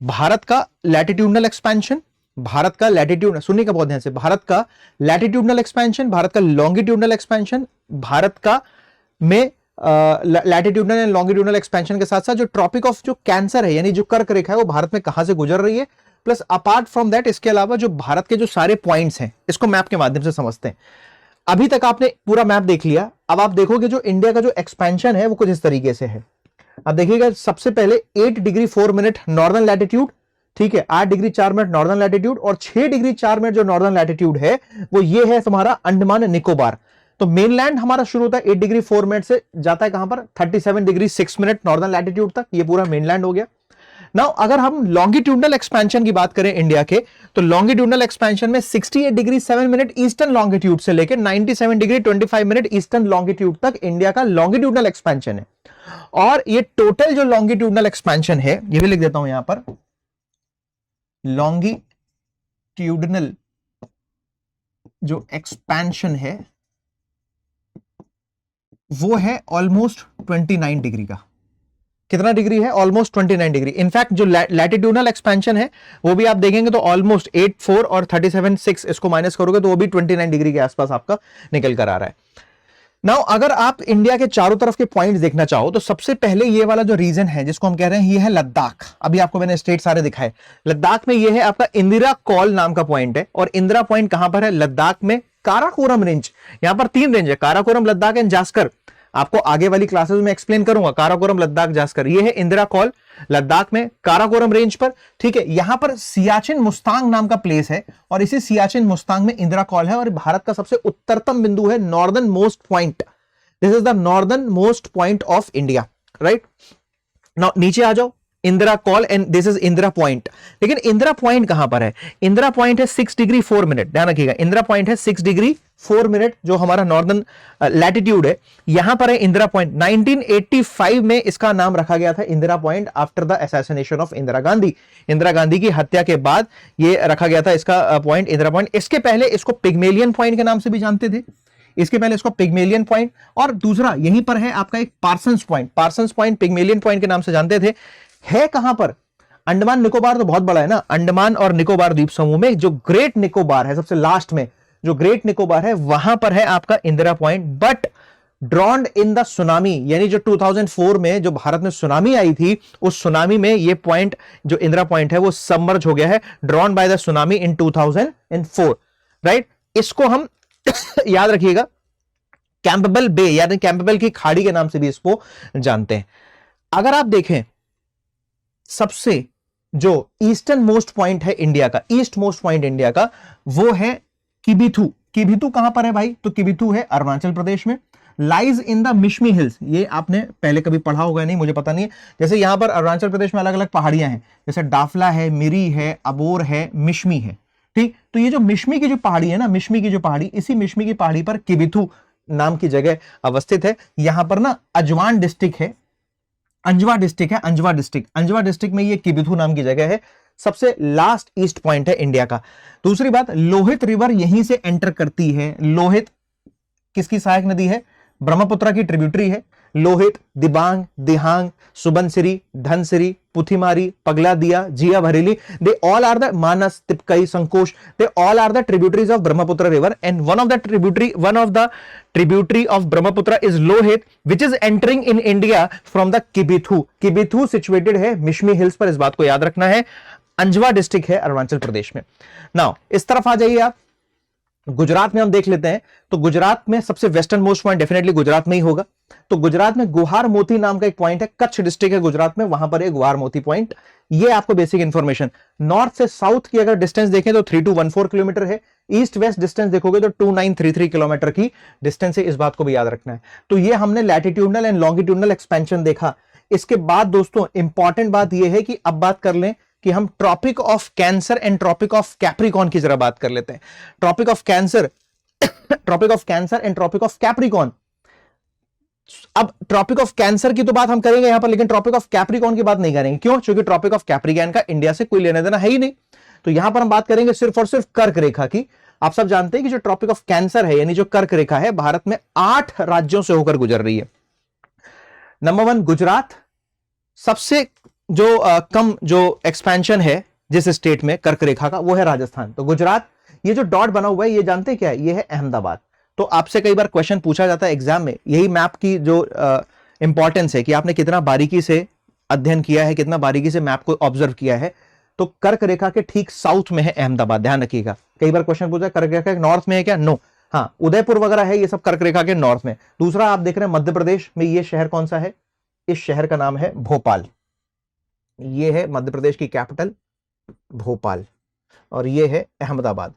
Bharat का लैटिट्यूडनल एक्सपेंशन, भारत का लैटिट्यूड, सुनने का बहुत ध्यान से, भारत का लैटिट्यूडनल एक्सपेंशन, भारत का लॉन्गिट्यूडनल एक्सपेंशन, भारत का में लैटिट्यूडनल एंड लॉन्गिट्यूडनल एक्सपेंशन के साथ साथ जो ट्रॉपिक ऑफ जो कैंसर है यानी जो कर्क रेखा है वो भारत में कहां से गुजर रही है, प्लस अपार्ट फ्रॉम दैट इसके अलावा जो भारत के जो सारे पॉइंट्स हैं इसको मैप के माध्यम से समझते हैं। अभी तक आपने पूरा मैप देख लिया, अब आप देखोगे जो इंडिया का जो एक्सपेंशन है वो कुछ इस तरीके से है। अब देखिएगा, सबसे पहले 8 डिग्री 4 मिनट नॉर्दर्न लैटिट्यूड, ठीक है, 8 डिग्री 4 मिनट नॉर्दर्न लैटिट्यूड, और 6 डिग्री 4 मिनट जो नॉर्दर्न लैटिट्यूड है वो ये है तुम्हारा अंडमान निकोबार। तो मेनलैंड हमारा शुरू होता है 8 डिग्री 4 मिनट से, जाता है कहां पर 37 डिग्री 6 मिनट नॉर्दर्न लैटिट्यूड तक, ये पूरा मेनलैंड हो गया। नाउ अगर हम लॉन्गिट्यूडनल एक्सपेंशन की बात करें इंडिया के, तो लॉन्गिट्यूडनल एक्सपेंशन में 68 डिग्री 7 मिनट ईस्टर्न लॉन्गिट्यूड से लेकर 97 डिग्री 25 मिनट ईस्टर्न लॉन्गिट्यूड तक इंडिया का लॉन्गिट्यूडनल एक्सपेंशन है। और ये टोटल जो लॉन्गिट्यूडनल एक्सपेंशन है, ये भी लिख देता हूं यहां पर, लॉन्गिट्यूडनल जो एक्सपेंशन है वो है ऑलमोस्ट 29 डिग्री का। कितना डिग्री है? Almost 29 degree. इनफैक्ट जो लैटिट्यूडनल एक्सपेंशन है वो भी आप देखेंगे तो ऑलमोस्ट 84 और 37.6 इसको माइनस करोगे तो वो भी 29 डिग्री के आसपास आपका निकल कर आ रहा है। नाउ अगर आप इंडिया के चारों तरफ के पॉइंट्स देखना चाहो तो सबसे पहले ये वाला जो रीजन है जिसको हम कह रहे हैं ये है लद्दाख। अभी आपको मैंने स्टेट सारे दिखाए, लद्दाख में ये है आपका इंदिरा कॉल नाम का पॉइंट है। और इंदिरा पॉइंट कहां पर है? लद्दाख में काराकोरम रेंज। यहां पर 3 रेंज है, काराकोरम, लद्दाख एंड जास्कर। आपको आगे वाली क्लासेस में एक्सप्लेन करूंगा, काराकोरम, लद्दाख, जास्कर। ये है इंदिरा कॉल लद्दाख में काराकोरम रेंज पर, ठीक है। यहां पर सियाचिन मुस्तांग नाम का प्लेस है और इसी सियाचिन मुस्तांग में इंदिरा कॉल है और भारत का सबसे उत्तरतम बिंदु है, northern most point. This is the northern most point of India, right. Now नीचे आ जाओ, Indira call and this is Indira point. लेकिन इंदिरा पॉइंट कहां पर है? इंदिरा पॉइंट है 6 डिग्री 4 मिनट, ध्यान रखिएगा, इंदिरा पॉइंट है 6 डिग्री 4 मिनट जो हमारा नॉर्दर्न लैटिट्यूड है, यहां पर है इंदिरा पॉइंट। 1985 में इसका नाम रखा गया था Indira point after the assassination of Indira Gandhi. Indira Gandhi की हत्या के बाद ये रखा गया था इसका पॉइंट, इंदिरा पॉइंट। इसके पहले इसको पिग्मेलियन पॉइंट के नाम से भी जानते थे, इसके पहले इसको पिग्मेलियन पॉइंट, और दूसरा यहीं पर है आपका एक Parsons point. Parsons point Pygmalion point के नाम से जानते थे। है कहां पर? अंडमान निकोबार तो बहुत बड़ा है ना, अंडमान और निकोबार द्वीप समूह में जो ग्रेट निकोबार है, सबसे लास्ट में जो ग्रेट निकोबार है वहां पर है आपका Indira point. But ड्रॉन्ड in the tsunami, यानी जो 2004 में जो भारत में सुनामी आई थी, उस सुनामी में ये पॉइंट जो इंदिरा पॉइंट है वो सबमर्ज हो गया है, ड्रॉन्ड by the tsunami in 2004, right. इसको हम याद रखिएगा कैंपबेल बे, यानी कैंपबेल की खाड़ी के नाम से भी इसको जानते हैं। अगर आप देखें सबसे जो ईस्टर्न मोस्ट पॉइंट है इंडिया का, ईस्ट मोस्ट पॉइंट इंडिया का, वो है किबिथू। किबिथू कहां पर है भाई? तो किबिथू है अरुणाचल प्रदेश में, lies in the Mishmi hills. ये आपने पहले कभी पढ़ा होगा नहीं, मुझे पता नहीं है। जैसे यहां पर अरुणाचल प्रदेश में अलग अलग पहाड़ियां हैं, जैसे डाफला है, मिरी है, अबोर है, मिशमी है, ठीक। तो ये जो मिशमी की जो पहाड़ी है ना, मिशमी की जो पहाड़ी, इसी मिशमी की पहाड़ी पर किबिथू नाम की जगह अवस्थित है। यहां पर ना अजवान डिस्ट्रिक्ट है, अंजवा डिस्ट्रिक्ट है, अंजवा डिस्ट्रिक्ट, अंजवा डिस्ट्रिक्ट में ये किबिथू नाम की जगह है। सबसे लास्ट ईस्ट पॉइंट है इंडिया का। दूसरी बात, लोहित रिवर यहीं से एंटर करती है। लोहित किसकी सहायक नदी है? ब्रह्मपुत्र की ट्रिब्यूटरी है। लोहित, दिबांग, दिहांग, सुबनसिरी, धनसिरी, पुथिमारी, पगलादिया, जिया भरेली, they all are the Manas, तिपकई, Sankosh, they all are the tributaries of Brahmaputra river, and one of the tributary of Brahmaputra is Lohit, which is entering in India from the Kibithu. Kibithu situated है Mishmi hills पर, इस बात को याद रखना है। अंजवा district है अरुणाचल प्रदेश में। नाउ इस तरफ आ जाइए आप, गुजरात में हम देख लेते हैं। तो गुजरात में सबसे western most point definitely Gujarat में ही होगा। तो गुजरात में गुहार मोती नाम का एक पॉइंट है, कच्छ डिस्ट्रिक्ट है गुजरात में, वहां पर एक गुहार मोती पॉइंट। ये आपको बेसिक इंफॉर्मेशन। नॉर्थ से साउथ की अगर डिस्टेंस देखें तो 3214 किलोमीटर है। ईस्ट वेस्ट डिस्टेंस देखोगे तो 2933 किलोमीटर की डिस्टेंस है, इस बात को भी याद रखना है। तो ये हमने लैटिट्यूडनल एंड लॉन्गिट्यूडनल एक्सपेंशन देखा। इसके बाद दोस्तों इंपॉर्टेंट बात यह है कि अब बात कर लें कि हम Tropic of cancer and Tropic of Capricorn की जरा बात कर लेते हैं। Tropic of cancer and Tropic of Capricorn. अब ट्रॉपिक ऑफ कैंसर की तो बात हम करेंगे यहां पर, लेकिन ट्रॉपिक ऑफ कैप्रिकॉन की बात नहीं करेंगे। क्यों? क्योंकि ट्रॉपिक ऑफ कैप्रिकॉन का इंडिया से कोई लेना देना है ही नहीं। तो यहां पर हम बात करेंगे सिर्फ और सिर्फ कर्क रेखा की। आप सब जानते हैं कि जो ट्रॉपिक ऑफ कैंसर है यानी जो कर्क रेखा है, भारत में 8 राज्यों से होकर गुजर रही है। नंबर 1 गुजरात, सबसे जो कम जो एक्सपेंशन है जिस स्टेट में कर्क रेखा का, वो है राजस्थान। तो गुजरात, ये जो डॉट बना हुआ है ये जानते हैं क्या है? ये है अहमदाबाद। तो आपसे कई बार क्वेश्चन पूछा जाता है एग्जाम में, यही मैप की जो इंपॉर्टेंस है कि आपने कितना बारीकी से अध्ययन किया है, कितना बारीकी से मैप को ऑब्जर्व किया है। तो कर्क रेखा के ठीक साउथ में है अहमदाबाद, ध्यान रखिएगा। कई बार क्वेश्चन पूछा कर्क रेखा के नॉर्थ में है क्या? नो। हाँ, उदयपुर वगैरह है, ये सब कर्क रेखा के नॉर्थ में। दूसरा आप देख रहे हैं मध्य प्रदेश में ये शहर कौन सा है? इस शहर का नाम है भोपाल। ये है मध्य प्रदेश की कैपिटल भोपाल, और ये है अहमदाबाद।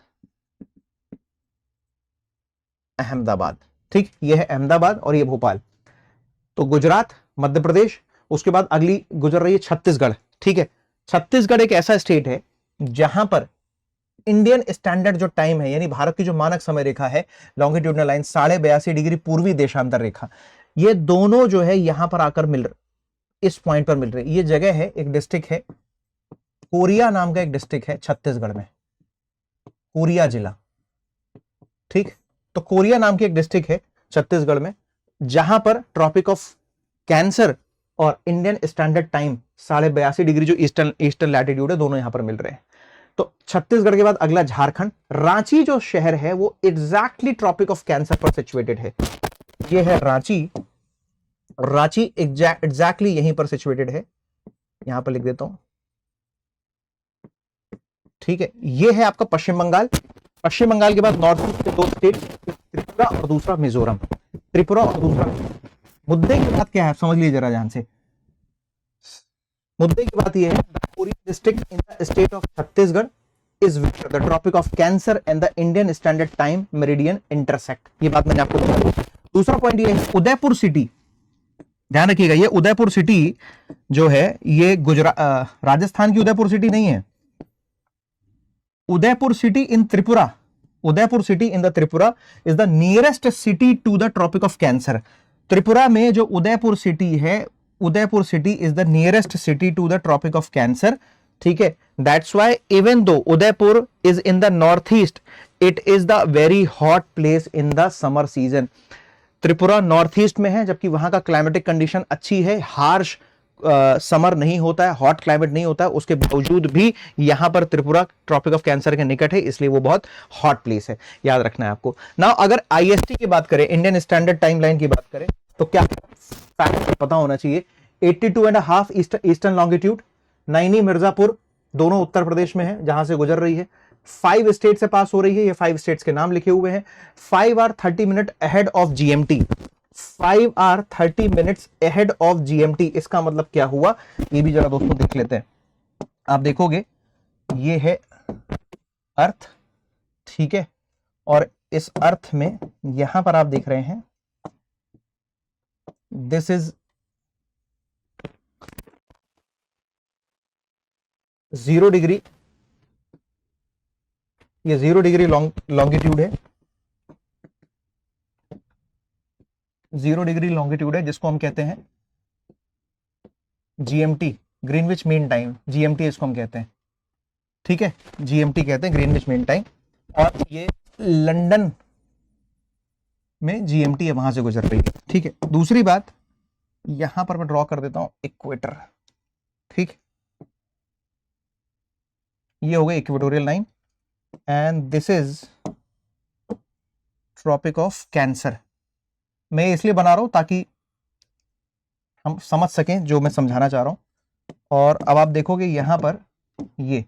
अहमदाबाद, ठीक, ये है अहमदाबाद और ये भोपाल। तो गुजरात, मध्य प्रदेश, उसके बाद अगली गुजर रही है छत्तीसगढ़। ठीक है, छत्तीसगढ़ एक ऐसा स्टेट है जहां पर इंडियन स्टैंडर्ड जो टाइम है यानी भारत की जो मानक समय रेखा है, लॉन्गिट्यूडनल लाइन 82.5 डिग्री पूर्वी देशांतर रेखा, ये दोनों जो है यहां पर आकर मिल रहे, इस पॉइंट पर मिल रही। ये जगह है, एक डिस्ट्रिक्ट है कोरिया नाम का, एक डिस्ट्रिक्ट है छत्तीसगढ़ में, कोरिया जिला। ठीक, तो कोरिया नाम की एक डिस्ट्रिक्ट है छत्तीसगढ़ में, जहां पर ट्रॉपिक ऑफ कैंसर और इंडियन स्टैंडर्ड टाइम 82.5 डिग्री जो ईस्टर्न लैटिट्यूड है, दोनों यहां पर मिल रहे हैं। तो छत्तीसगढ़ के बाद अगला झारखंड। रांची जो शहर है वो एग्जैक्टली ट्रॉपिक ऑफ कैंसर पर सिचुएटेड है। ये है रांची, रांची एग्जैक्टली यहीं पर सिचुएटेड है, यहां पर लिख देता हूं। ठीक है, ये है आपका पश्चिम बंगाल। पश्चिम बंगाल के बाद नॉर्थ ईस्ट के 2 स्टेट, त्रिपुरा और दूसरा मिजोरम। त्रिपुरा और दूसरा, मुद्दे की बात क्या है समझ लीजिए जरा ध्यान से। मुद्दे की बात यह है, Korea district in the state of Chhattisgarh is where the tropic of cancer and the Indian standard time meridian intersect. ये बात मैंने आपको बता दी। दूसरा पॉइंट ये है उदयपुर सिटी, ध्यान रखिएगा, ये उदयपुर सिटी जो है ये राजस्थान की उदयपुर सिटी नहीं है। Udaipur city in Tripura, Udaipur city in the Tripura is the nearest city to the tropic of Cancer. Tripura में जो उदयपुर सिटी है, Udaipur city is the nearest city to the tropic of Cancer. ठीक है, that's why even though Udaipur is in the north east, it is the very hot place in the summer season. Tripura north east में है, जबकि वहां का climatic condition अच्छी है, harsh summer नहीं होता है, हॉट क्लाइमेट नहीं होता है, उसके बावजूद भी यहां पर त्रिपुरा ट्रॉपिक ऑफ कैंसर के निकट है, इसलिए वो बहुत हॉट प्लेस है, याद रखना है आपको। नाउ अगर आईएसटी की बात करें, इंडियन स्टैंडर्ड टाइमलाइन की बात करें, तो क्या फैक्ट पता होना चाहिए। 82.5 ईस्टर्न लॉन्गिट्यूड, नैनी मिर्जापुर दोनों उत्तर प्रदेश में है जहां से गुजर रही है, 5 स्टेट से पास हो रही है, ये 5 स्टेट्स के नाम लिखे हुए हैं। 5 hour 30 minute ahead of GMT, 5 hour 30 minutes ahead of GMT. इसका मतलब क्या हुआ, ये भी जरा दोस्तों देख लेते हैं। आप देखोगे ये है अर्थ, ठीक है, और इस अर्थ में यहां पर आप देख रहे हैं दिस इज 0 डिग्री, ये 0 डिग्री लॉन्गिट्यूड है, 0 डिग्री लॉन्गिट्यूड है, जिसको हम कहते हैं GMT, Greenwich mean time, GMT इसको हम कहते हैं। ठीक है, जीएमटी कहते हैं ग्रीनविच मीन टाइम, और ये लंदन में जीएमटी है, वहां से गुजर रही है। ठीक है, दूसरी बात यहां पर मैं ड्रॉ कर देता हूं इक्वेटर। ठीक, ये हो गई equatorial line and this is Tropic of Cancer. मैं इसलिए बना रहा हूं ताकि हम समझ सकें जो मैं समझाना चाह रहा हूं। और अब आप देखोगे यहां पर ये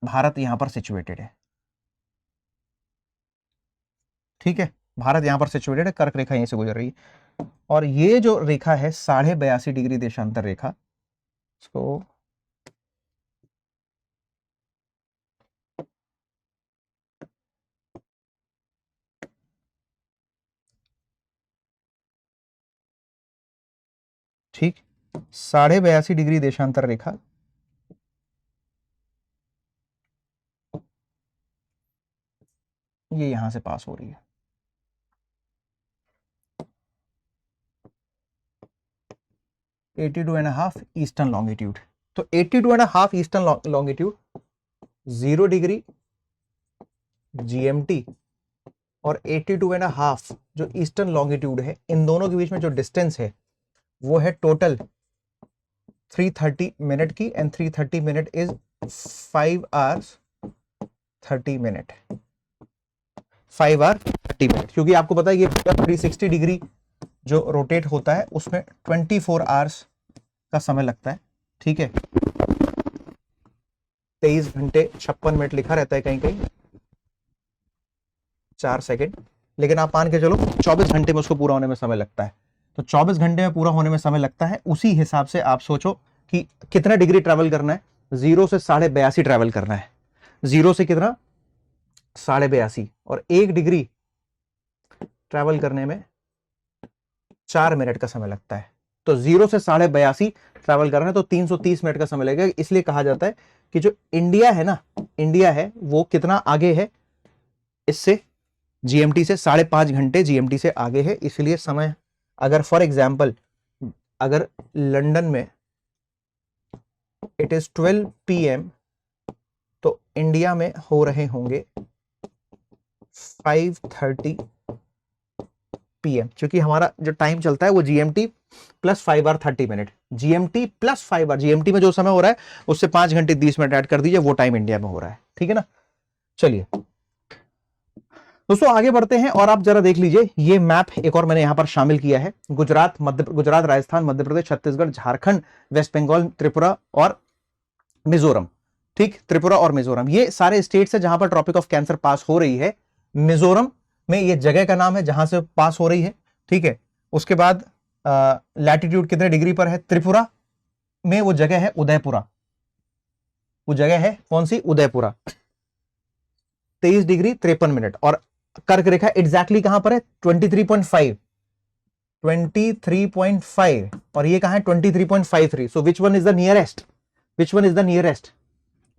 भारत यहां पर सिचुएटेड है। ठीक है, भारत यहां पर सिचुएटेड है, कर्क रेखा यहीं से गुजर रही है, और ये जो रेखा है 82.5 डिग्री देशांतर रेखा, इसको ठीक, 82.5 डिग्री देशांतर रेखा ये यहां से पास हो रही है। 82.5 ईस्टर्न लॉन्गिट्यूड। तो 82.5 ईस्टर्न लॉन्गिट्यूड, 0 डिग्री जीएमटी और 82.5 जो ईस्टर्न लॉन्गिट्यूड है, इन दोनों के बीच में जो डिस्टेंस है वो है टोटल 330 मिनट की, and 330 minute is 5 hours 30 minute, 5 hour 30 minute, क्योंकि आपको पता है ये 360 डिग्री जो रोटेट होता है उसमें 24 आवर्स का समय लगता है। ठीक है, 23 घंटे 56 मिनट लिखा रहता है कहीं कहीं, 4 सेकेंड, लेकिन आप मान के चलो 24 घंटे में उसको पूरा होने में समय लगता है। तो 24 घंटे में पूरा होने में समय लगता है, उसी हिसाब से आप सोचो कि कितना डिग्री ट्रैवल करना है। 0 से 82.5 ट्रैवल करना है। 0 से कितना, 82.5, और 1 डिग्री ट्रैवल करने में 4 मिनट का समय लगता है। तो 0 से 82.5 ट्रैवल करना है तो 330 मिनट का समय लगेगा। इसलिए कहा जाता है कि जो इंडिया है ना, इंडिया है वो कितना आगे है इससे, जीएमटी से 5.5 घंटे जीएमटी से आगे है। इसलिए समय, अगर फॉर एग्जाम्पल अगर लंदन में इट इज 12 PM, तो इंडिया में हो रहे होंगे 5:30 PM, क्योंकि हमारा जो टाइम चलता है वो GMT plus 5 hour 30 minute, GMT plus 5 hour, GMT में जो समय हो रहा है उससे 5 घंटे 20 मिनट ऐड कर दीजिए, वो टाइम इंडिया में हो रहा है। ठीक है ना। चलिए दोस्तों आगे बढ़ते हैं, और आप जरा देख लीजिए ये मैप एक और मैंने यहां पर शामिल किया है। गुजरात, राजस्थान, मध्य प्रदेश, छत्तीसगढ़, झारखंड, वेस्ट बंगाल, त्रिपुरा और मिजोरम। ठीक, त्रिपुरा और मिजोरम ये सारे स्टेट्स है जहां पर ट्रॉपिक ऑफ कैंसर पास हो रही है। मिजोरम में ये जगह का नाम है जहां से पास हो रही है। ठीक है, उसके बाद लैटिट्यूड कितने डिग्री पर है। त्रिपुरा में वो जगह है उदयपुरा, वो जगह है कौन सी, उदयपुरा, 23 डिग्री 53 मिनट। और कर्क रेखा एग्जैक्टली कहां पर है, 23.5, 23.5, और ये कहां है 23.53। So which one is the nearest, which one is the nearest,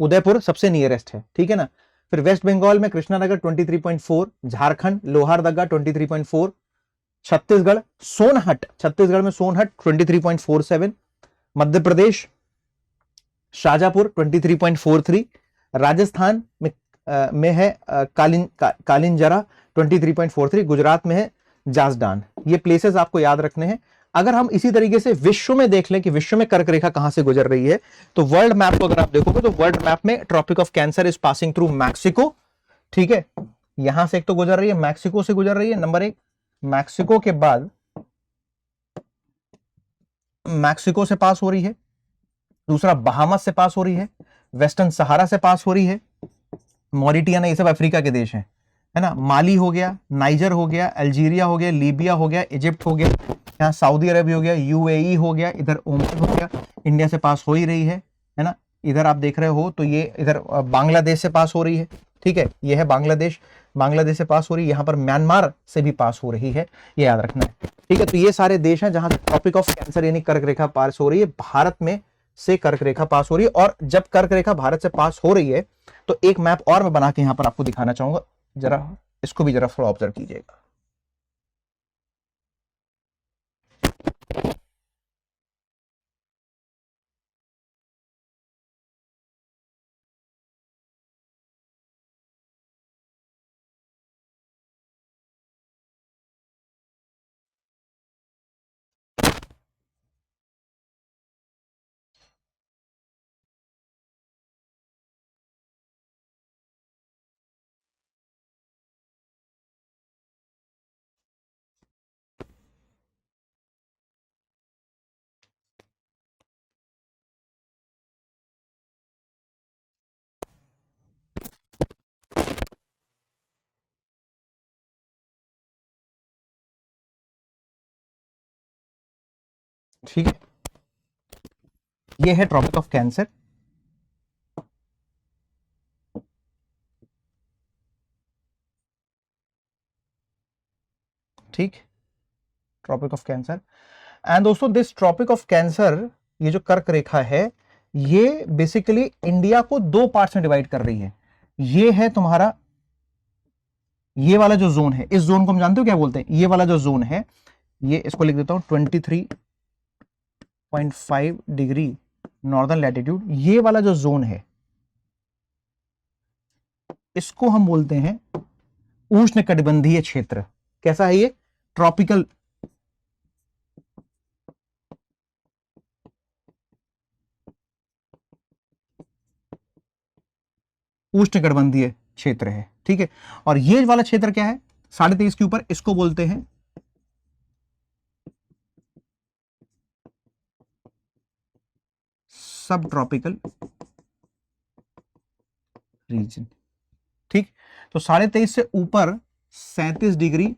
Udaipur सबसे नियरेस्ट है। ठीक है ना। फिर वेस्ट बंगाल में कृष्णानगर 23.4, झारखंड लोहारदगा 23.4, छत्तीसगढ़ सोनहट, छत्तीसगढ़ में सोनहट 23.47, मध्य प्रदेश शाजापुर 23.43, राजस्थान में है कालिंजरा 23.43, गुजरात में है जासडान। ये प्लेसेस आपको याद रखने हैं। अगर हम इसी तरीके से विश्व में देख लें कि विश्व में कर्क रेखा कहां से गुजर रही है, तो वर्ल्ड मैप को अगर आप देखोगे तो वर्ल्ड मैप में Tropic of Cancer is passing through Mexico. ठीक है, यहां से एक तो गुजर रही है, मैक्सिको से गुजर रही है, नंबर 1, मैक्सिको के बाद मैक्सिको से पास हो रही है, दूसरा बहामास से पास हो रही है, वेस्टर्न सहारा से पास हो रही है, मॉरिटियाना, ये सब अफ्रीका के देश हैं, है ना। माली हो गया, नाइजर हो गया, अल्जीरिया हो गया, लीबिया हो गया, इजिप्ट हो गया, यहाँ सऊदी अरब हो गया, यूएई हो गया, इधर ओमान हो गया, इंडिया से पास हो ही रही है ना। इधर आप देख रहे हो तो ये इधर बांग्लादेश से पास हो रही है। ठीक है, ये है बांग्लादेश, बांग्लादेश से पास हो रही है, यहाँ पर म्यांमार से भी पास हो रही है, ये याद रखना है। ठीक है, तो ये सारे देश हैं जहां ट्रॉपिक ऑफ कैंसर यानी कर्क रेखा पास हो रही है। भारत में से कर्क रेखा पास हो रही है, और जब कर्क रेखा भारत से पास हो रही है तो एक मैप और मैं बना के यहां पर आपको दिखाना चाहूंगा, जरा इसको भी जरा थोड़ा ऑब्जर्व कीजिएगा। ठीक है, ये है ट्रॉपिक ऑफ कैंसर। ठीक, ट्रॉपिक ऑफ कैंसर, एंड दोस्तों दिस ट्रॉपिक ऑफ कैंसर, ये जो कर्क रेखा है, ये बेसिकली इंडिया को दो पार्ट्स में डिवाइड कर रही है। ये है तुम्हारा ये वाला जो जोन है, इस जोन को हम जानते हो क्या बोलते हैं, ये वाला जो जोन है, ये इसको लिख देता हूं 23.5 डिग्री नॉर्दर्न लैटिट्यूड। ये वाला जो जोन है इसको हम बोलते हैं उष्णकटिबंधीय क्षेत्र। कैसा है ये? ट्रॉपिकल उष्णकटिबंधीय क्षेत्र है, ठीक है। और ये वाला क्षेत्र क्या है 23.5 के ऊपर, इसको बोलते हैं सब ट्रॉपिकल रीजन, ठीक। तो 23.5 से ऊपर 37 डिग्री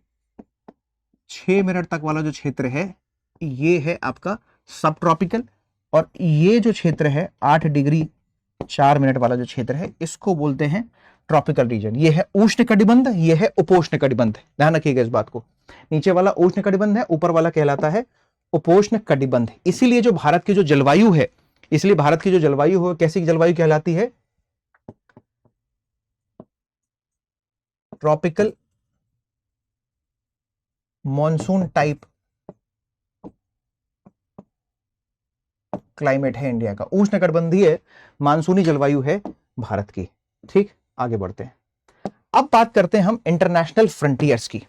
6 मिनट तक वाला जो क्षेत्र है ये है आपका सब ट्रॉपिकल, और ये जो क्षेत्र है 8 डिग्री 4 मिनट वाला जो क्षेत्र है इसको बोलते हैं ट्रॉपिकल रीजन। ये है उष्णकटिबंध, ये है उपोष्ण कटिबंध। ध्यान रखिएगा इस बात को, नीचे वाला उष्ण कटिबंध है, ऊपर वाला कहलाता है उपोष्ण कटिबंध। इसीलिए जो भारत की जो जलवायु है, इसलिए भारत की जो जलवायु है कैसी जलवायु कहलाती है? ट्रॉपिकल मॉनसून टाइप क्लाइमेट है इंडिया का, उष्णकटिबंधीय मानसूनी जलवायु है भारत की, ठीक। आगे बढ़ते हैं, अब बात करते हैं हम इंटरनेशनल फ्रंटियर्स की।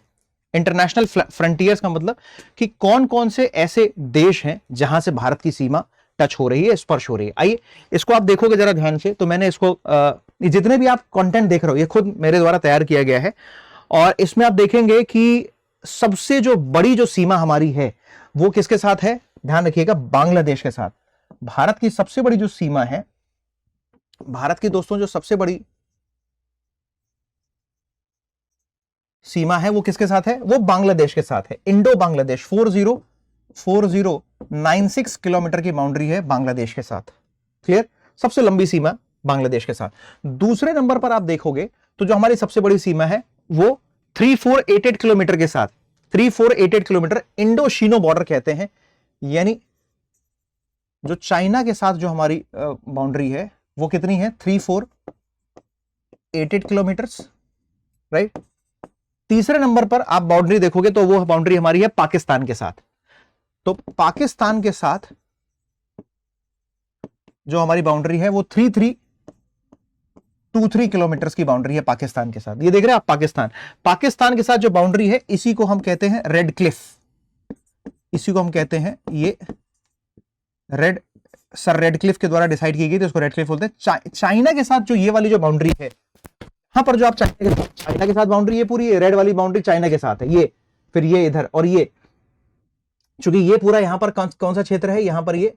इंटरनेशनल फ्रंटियर्स का मतलब कि कौन कौन से ऐसे देश हैं जहां से भारत की सीमा टच हो रही है, स्पर्श हो रही है। आइए इसको आप देखोगे जरा ध्यान से, तो मैंने इसको जितने भी आप कंटेंट देख रहे हो ये खुद मेरे द्वारा तैयार किया गया है, और इसमें आप देखेंगे कि सबसे जो बड़ी जो सीमा हमारी है वो किसके साथ है? ध्यान रखिएगा, बांग्लादेश के साथ। भारत की सबसे बड़ी जो सीमा है, भारत की दोस्तों जो सबसे बड़ी सीमा है वो किसके साथ है? वो बांग्लादेश के साथ है। इंडो बांग्लादेश 4096 किलोमीटर की बाउंड्री है बांग्लादेश के साथ, क्लियर। सबसे लंबी सीमा बांग्लादेश के साथ। दूसरे नंबर पर आप देखोगे तो जो हमारी सबसे बड़ी सीमा है वो 3488 किलोमीटर के साथ, 3488 किलोमीटर इंडो शीनो बॉर्डर कहते हैं, यानी जो चाइना के साथ जो हमारी बाउंड्री है वो कितनी है? 3488 किलोमीटर्स, राइट। तीसरे नंबर पर आप बाउंड्री देखोगे तो वो बाउंड्री हमारी है पाकिस्तान के साथ। तो पाकिस्तान के साथ जो हमारी बाउंड्री है वो 3323 किलोमीटर की बाउंड्री है पाकिस्तान के साथ। ये देख रहे हैं आप, पाकिस्तान के साथ जो बाउंड्री है इसी को हम कहते हैं रेड क्लिफ, इसी को हम कहते हैं ये रेड क्लिफ के द्वारा डिसाइड की गई, तो इसको रेड क्लिफ बोलते हैं। चाइना के साथ जो ये वाली जो बाउंड्री है, यहां पर जो आप चाइना के साथ बाउंड्री, ये पूरी रेड वाली बाउंड्री चाइना के साथ है, ये फिर ये इधर, और ये चूंकि ये पूरा यहां पर कौन सा क्षेत्र है, यहां पर ये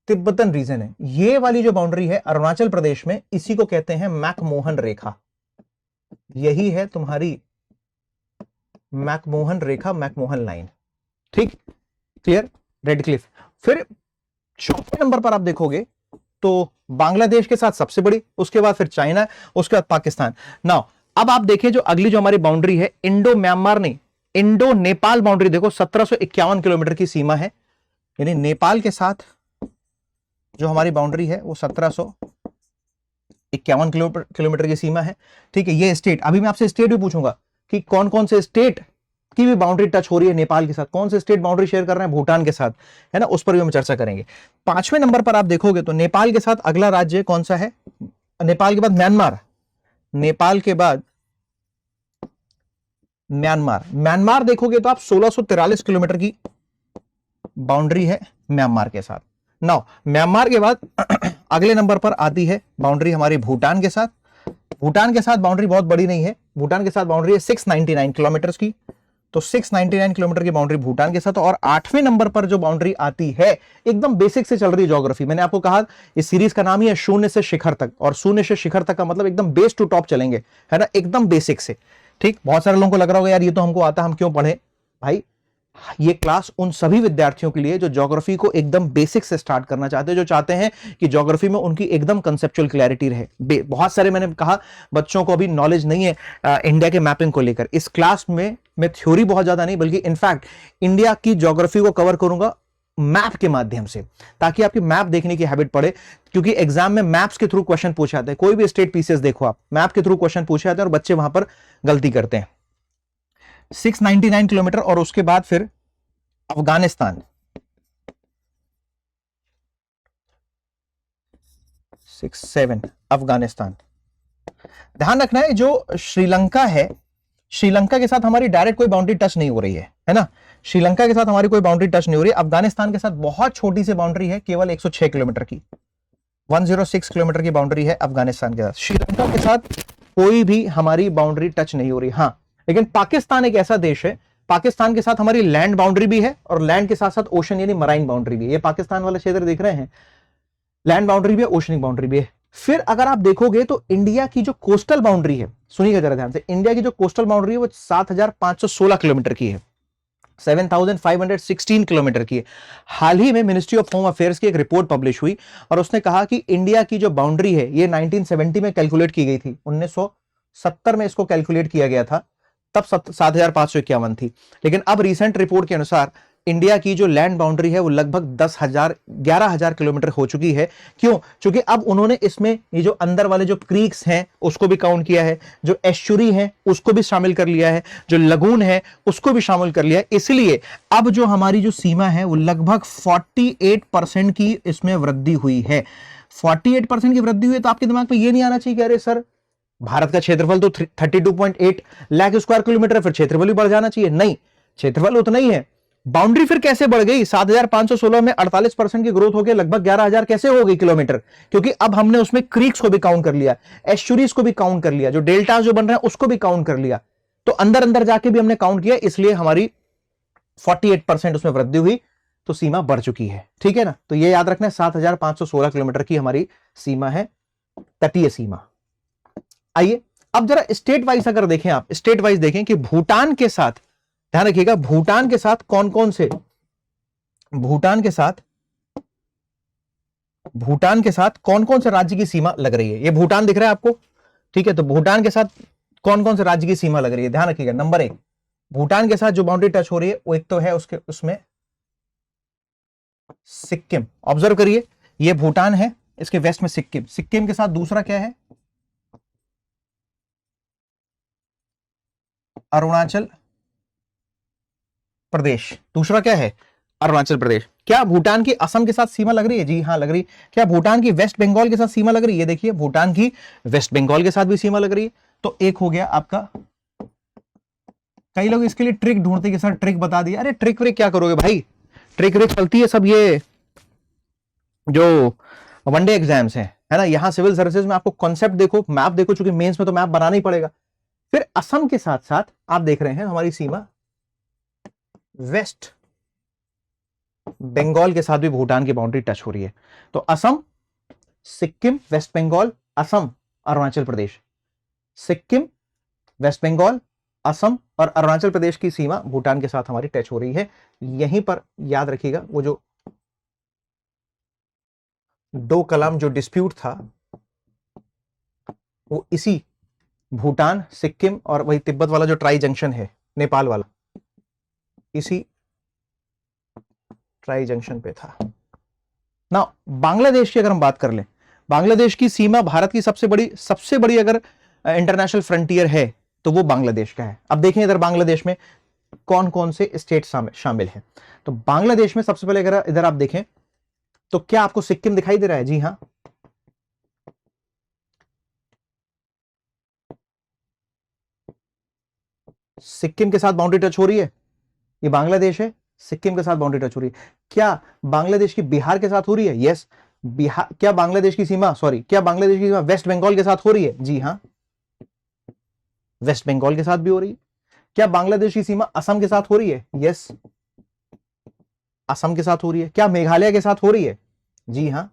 तिब्बतन रीजन है। ये वाली जो बाउंड्री है अरुणाचल प्रदेश में, इसी को कहते हैं मैकमोहन रेखा। यही है तुम्हारी मैकमोहन रेखा, मैकमोहन लाइन, ठीक, क्लियर, रेड क्लिफ। फिर चौथे नंबर पर आप देखोगे तो बांग्लादेश के साथ सबसे बड़ी, उसके बाद फिर चाइना, उसके बाद पाकिस्तान। नाउ अब आप देखिए जो अगली जो हमारी बाउंड्री है, इंडो म्यांमार नहीं, इंडो नेपाल बाउंड्री देखो, 1751 किलोमीटर की सीमा है, यानी नेपाल के साथ जो हमारी बाउंड्री है वो 1751 किलोमीटर की सीमा है, ठीक है। ये स्टेट, अभी मैं आपसे स्टेट भी पूछूंगा कि कौन कौन से स्टेट की भी बाउंड्री टच हो रही है नेपाल के साथ, कौन से स्टेट बाउंड्री शेयर कर रहे हैं भूटान के साथ, है ना, उस पर भी हम चर्चा करेंगे। पांचवें नंबर पर आप देखोगे तो नेपाल के साथ अगला राज्य कौन सा है? नेपाल के बाद म्यांमार, नेपाल के बाद म्यांमार देखोगे तो आप 1643 किलोमीटर की बाउंड्री है म्यांमार के साथ। नाउ म्यांमार के बाद अगले नंबर पर आती है बाउंड्री हमारी भूटान के साथ। भूटान के साथ बाउंड्री बहुत बड़ी नहीं है, भूटान के साथ बाउंड्री है 699 किलोमीटर की, तो 699 किलोमीटर की बाउंड्री भूटान के साथ। और 8वें नंबर पर जो बाउंड्री आती है, एकदम बेसिक से चल रही है ज्योग्राफी, मैंने आपको कहा इस सीरीज का नाम ही है शून्य से शिखर तक, और शून्य से शिखर तक का मतलब एकदम बेस टू टॉप चलेंगे, है ना, एकदम बेसिक से, ठीक। बहुत सारे लोगों को लग रहा होगा यार ये तो हमको आता, हम क्यों पढ़े? भाई ये क्लास उन सभी विद्यार्थियों के लिए जो ज्योग्राफी को एकदम बेसिक से स्टार्ट करना चाहते हैं, जो चाहते हैं कि ज्योग्राफी में उनकी एकदम कंसेप्चुअल क्लैरिटी रहे। बहुत सारे मैंने कहा बच्चों को अभी नॉलेज नहीं है इंडिया के मैपिंग को लेकर। इस क्लास में मैं थ्योरी बहुत ज्यादा नहीं बल्कि इनफैक्ट इंडिया की ज्योग्राफी को कवर करूंगा मैप के माध्यम से, ताकि आपकी मैप देखने की हैबिट पड़े, क्योंकि एग्जाम में मैप्स के थ्रू क्वेश्चन पूछे जाते हैं। कोई भी स्टेट पीसीएस देखो आप, मैप के थ्रू क्वेश्चन पूछे जाते हैं और बच्चे वहां पर गलती करते हैं। 699 किलोमीटर और उसके बाद फिर अफगानिस्तान 67 अफगानिस्तान। ध्यान रखना है जो श्रीलंका है, श्रीलंका के साथ हमारी डायरेक्ट कोई बाउंड्री टच नहीं हो रही है ना, श्रीलंका के साथ हमारी कोई बाउंड्री टच नहीं हो रही है। अफगानिस्तान के साथ बहुत छोटी सी बाउंड्री है, केवल 106 किलोमीटर की, 106 किलोमीटर की बाउंड्री है अफगानिस्तान के साथ। श्रीलंका के साथ कोई भी हमारी बाउंड्री टच नहीं हो रही। हाँ, लेकिन पाकिस्तान एक ऐसा देश है, पाकिस्तान के साथ हमारी लैंड बाउंड्री भी है और लैंड के साथ साथ ओशन यानी मराइन बाउंड्री भी है। ये पाकिस्तान वाला क्षेत्र देख रहे हैं, लैंड बाउंड्री भी है, ओशनिक बाउंड्री भी है। फिर अगर आप देखोगे तो इंडिया की जो कोस्टल बाउंड्री है, सुनिएगा जरा ध्यान से, इंडिया की जो कोस्टल बाउंड्री है वो 7516 किलोमीटर की है, 7516 किलोमीटर की है। हाल ही में मिनिस्ट्री ऑफ होम अफेयर्स की एक रिपोर्ट पब्लिश हुई और उसने कहा कि इंडिया की जो बाउंड्री है ये 1970 में कैलकुलेट की गई थी, 1970 में इसको कैलकुलेट किया गया था, तब 7551 थी। लेकिन अब रिसेंट रिपोर्ट के अनुसार इंडिया की जो लैंड बाउंड्री है वो लगभग 11,000 किलोमीटर हो चुकी है। क्यों? क्योंकि अब उन्होंने इसमें ये जो अंदर वाले जो क्रीक्स हैं उसको भी काउंट किया है, जो एस्चुरी हैं उसको भी शामिल कर लिया है, जो लगून है उसको भी शामिल कर लिया है। इसलिए अब जो हमारी जो सीमा है वो लगभग 48% की इसमें वृद्धि हुई है। 48% की वृद्धि हुई है तो आपके दिमाग में ये नहीं आना चाहिए कि अरे सर भारत का क्षेत्रफल तो 32.8 लाख स्क्वायर किलोमीटर, फिर क्षेत्रफल भी बढ़ जाना चाहिए। नहीं, क्षेत्रफल उतना ही है, बाउंड्री फिर कैसे बढ़ गई? 7516 में 48% की ग्रोथ हो गई, लगभग 11,000 कैसे हो गई किलोमीटर? क्योंकि अब हमने उसमें क्रीक्स को भी काउंट कर लिया, एस्चुरीज को भी काउंट कर लिया, जो डेल्टा जो बन रहे हैं उसको भी काउंट कर लिया, तो अंदर अंदर जाके भी हमने काउंट किया, इसलिए हमारी 48% उसमें वृद्धि हुई, तो सीमा बढ़ चुकी है। ठीक है ना? तो ये याद रखना, 7516 किलोमीटर की हमारी सीमा है, तटीय सीमा। आइए अब जरा स्टेट वाइज अगर देखें, आप स्टेट वाइज देखें कि भूटान के साथ, ध्यान रखिएगा, भूटान के साथ कौन कौन से, भूटान के साथ कौन कौन से राज्य की सीमा लग रही है। ये भूटान दिख रहा है आपको, ठीक है? तो भूटान के साथ कौन कौन से राज्य की सीमा लग रही है, ध्यान रखिएगा। नंबर 1, भूटान के साथ जो बाउंड्री टच हो रही है वो एक तो है उसमें सिक्किम। ऑब्जर्व करिए, ये भूटान है, इसके वेस्ट में सिक्किम। सिक्किम के साथ दूसरा क्या है? अरुणाचल प्रदेश। दूसरा क्या है? अरुणाचल प्रदेश। क्या भूटान की असम के साथ सीमा लग रही है? जी हां, लग रही। क्या भूटान की वेस्ट बंगाल के साथ सीमा लग रही है? देखिए, भूटान की वेस्ट बंगाल के साथ भी सीमा लग रही है। तो एक हो गया आपका। कई लोग इसके लिए ट्रिक ढूंढते कि सर ट्रिक बता दिया। अरे ट्रिक व्रिक क्या करोगे भाई, ट्रिक व्रिक चलती है सब ये जो वनडे एग्जाम्स हैं, है ना। यहां सिविल सर्विसेज में आपको कॉन्सेप्ट देखो, मैप देखो, चूंकि मेंस में तो मैप बनाना ही पड़ेगा। फिर असम के साथ साथ आप देख रहे हैं हमारी सीमा वेस्ट बंगाल के साथ भी भूटान की बाउंड्री टच हो रही है। तो असम, सिक्किम, वेस्ट बंगाल, असम, अरुणाचल प्रदेश, सिक्किम, वेस्ट बंगाल, असम और अरुणाचल प्रदेश की सीमा भूटान के साथ हमारी टच हो रही है। यहीं पर याद रखिएगा, वो जो डोकलाम जो डिस्प्यूट था वो इसी भूटान, सिक्किम और वही तिब्बत वाला जो ट्राई जंक्शन है नेपाल वाला, इसी ट्राई जंक्शन पे था ना। बांग्लादेश की अगर हम बात कर लें, बांग्लादेश की सीमा भारत की सबसे बड़ी अगर इंटरनेशनल फ्रंटियर है तो वो बांग्लादेश का है। अब देखें इधर बांग्लादेश में कौन कौन से स्टेट शामिल हैं। तो बांग्लादेश में सबसे पहले अगर इधर आप देखें तो क्या आपको सिक्किम दिखाई दे रहा है? जी हां, सिक्किम के साथ बाउंड्री टच हो रही है। ये बांग्लादेश है, सिक्किम के साथ बाउंड्री टच हो रही है। क्या बांग्लादेश की बिहार के साथ हो रही है? यस। बिहार, क्या बांग्लादेश की सीमा वेस्ट बंगाल के साथ हो रही है? जी हां, वेस्ट बंगाल के साथ भी हो रही है। क्या बांग्लादेश की सीमा असम के साथ हो रही है? यस, असम के साथ हो रही है। क्या मेघालय के साथ हो रही है? जी हां,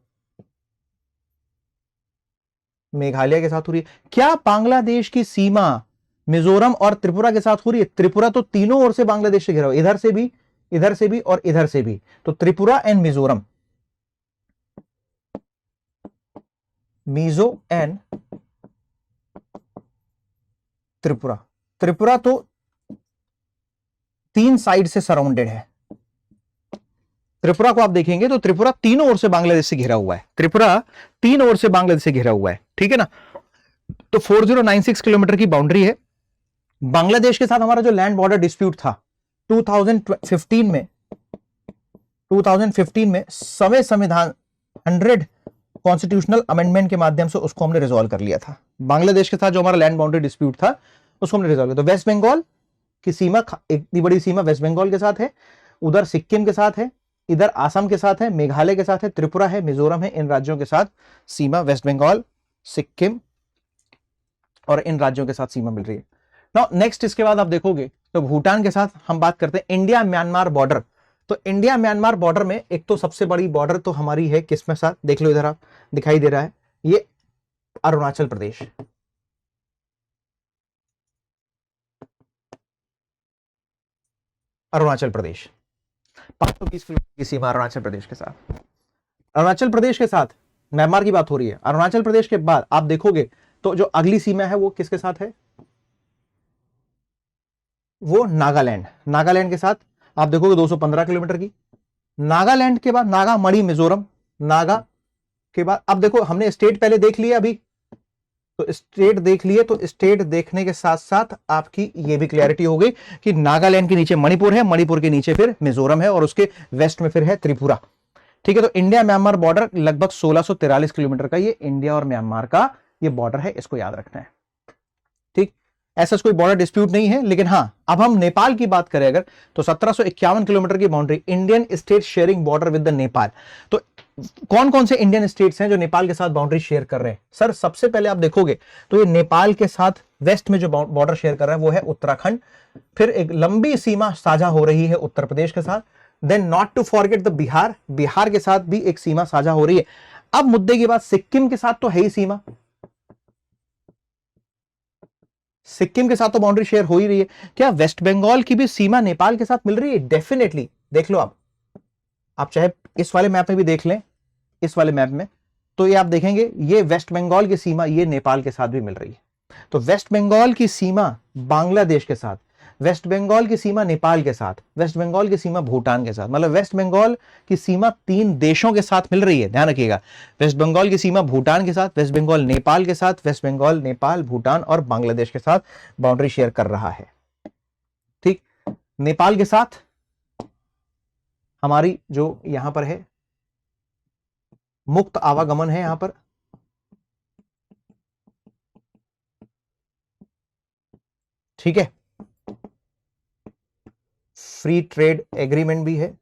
मेघालय के साथ हो रही है। क्या बांग्लादेश की सीमा मिजोरम और त्रिपुरा के साथ हो रही है? त्रिपुरा तो तीनों ओर से बांग्लादेश से घिरा हुआ, इधर से भी, इधर से भी और इधर से भी। तो त्रिपुरा एंड मिजोरम, मिजो एंड त्रिपुरा। त्रिपुरा तो 3 साइड से सराउंडेड है। त्रिपुरा को आप देखेंगे तो त्रिपुरा तीनों ओर से बांग्लादेश से घिरा हुआ है। त्रिपुरा 3 ओर से बांग्लादेश से घिरा हुआ है, ठीक है ना। तो 4096 किलोमीटर की बाउंड्री है। बांग्लादेश के साथ हमारा जो लैंड बॉर्डर डिस्प्यूट था 2015 में, 2015 में सवे संविधान 100 कॉन्स्टिट्यूशनल अमेंडमेंट के माध्यम से उसको हमने रिजॉल्व कर लिया था। बांग्लादेश के साथ जो हमारा लैंड बाउंड्री डिस्प्यूट था उसको हमने रिजॉल्व किया। तो वेस्ट बंगाल की सीमा, इतनी बड़ी सीमा वेस्ट बंगाल के साथ है, उधर सिक्किम के साथ है, इधर आसाम के साथ है, मेघालय के साथ है, त्रिपुरा है, मिजोरम है। इन राज्यों के साथ सीमा वेस्ट बंगाल, सिक्किम और इन राज्यों के साथ सीमा मिल रही है। नाउ नेक्स्ट इसके बाद आप देखोगे तो भूटान के साथ हम बात करते हैं। इंडिया म्यांमार बॉर्डर, तो इंडिया म्यांमार बॉर्डर में एक तो सबसे बड़ी बॉर्डर तो हमारी है किसमें साथ, देख लो इधर आप, दिखाई दे रहा है ये अरुणाचल प्रदेश। अरुणाचल प्रदेश 520 किलोमीटर की सीमा अरुणाचल प्रदेश के साथ। अरुणाचल प्रदेश के साथ म्यांमार की बात हो रही है। अरुणाचल प्रदेश के बाद आप देखोगे तो जो अगली सीमा है वो किसके साथ है, वो नागालैंड। नागालैंड के साथ आप देखोगे 215 किलोमीटर की। नागालैंड के बाद नागा मणि मिजोरम, नागा के बाद अब देखो हमने स्टेट पहले देख लिया, अभी तो स्टेट देख लिए, तो स्टेट देखने के साथ साथ आपकी ये भी क्लैरिटी हो गई कि नागालैंड के नीचे मणिपुर है, मणिपुर के नीचे फिर मिजोरम है और उसके वेस्ट में फिर है त्रिपुरा, ठीक है। तो इंडिया म्यांमार बॉर्डर लगभग 1643 किलोमीटर का ये इंडिया और म्यांमार का ये बॉर्डर है, इसको याद रखना है, ठीक। ऐसा कोई बॉर्डर डिस्प्यूट नहीं है। लेकिन हाँ, अब हम नेपाल की बात करें अगर, तो 1751 किलोमीटर की boundary, Indian state sharing border with the Nepal. तो कौन कौन से इंडियन स्टेट्स हैं जो नेपाल के साथ बाउंड्री शेयर कर रहे हैं? सर सबसे पहले आप देखोगे तो ये नेपाल के साथ वेस्ट में जो बॉर्डर शेयर कर रहा है वो है उत्तराखंड। फिर एक लंबी सीमा साझा हो रही है उत्तर प्रदेश के साथ। Then not to forget the Bihar, Bihar के साथ भी एक सीमा साझा हो रही है। अब मुद्दे की बात, सिक्किम के साथ तो है ही सीमा, सिक्किम के साथ तो बाउंड्री शेयर हो ही रही है। क्या वेस्ट बंगाल की भी सीमा नेपाल के साथ मिल रही है? डेफिनेटली, देख लो आप चाहे इस वाले मैप में भी देख लें, इस वाले मैप में, तो ये आप देखेंगे ये वेस्ट बंगाल की सीमा ये नेपाल के साथ भी मिल रही है। तो वेस्ट बंगाल की सीमा बांग्लादेश के साथ, वेस्ट बंगाल की सीमा नेपाल के साथ, वेस्ट बंगाल की सीमा भूटान के साथ, मतलब वेस्ट बंगाल की सीमा 3 देशों के साथ मिल रही है, ध्यान रखिएगा। वेस्ट बंगाल की सीमा भूटान के साथ, वेस्ट बंगाल नेपाल के साथ, वेस्ट बंगाल नेपाल भूटान और बांग्लादेश के साथ बाउंड्री शेयर कर रहा है, ठीक। नेपाल के साथ हमारी जो यहां पर है मुक्त आवागमन है, यहां पर ठीक है, फ्री ट्रेड एग्रीमेंट भी है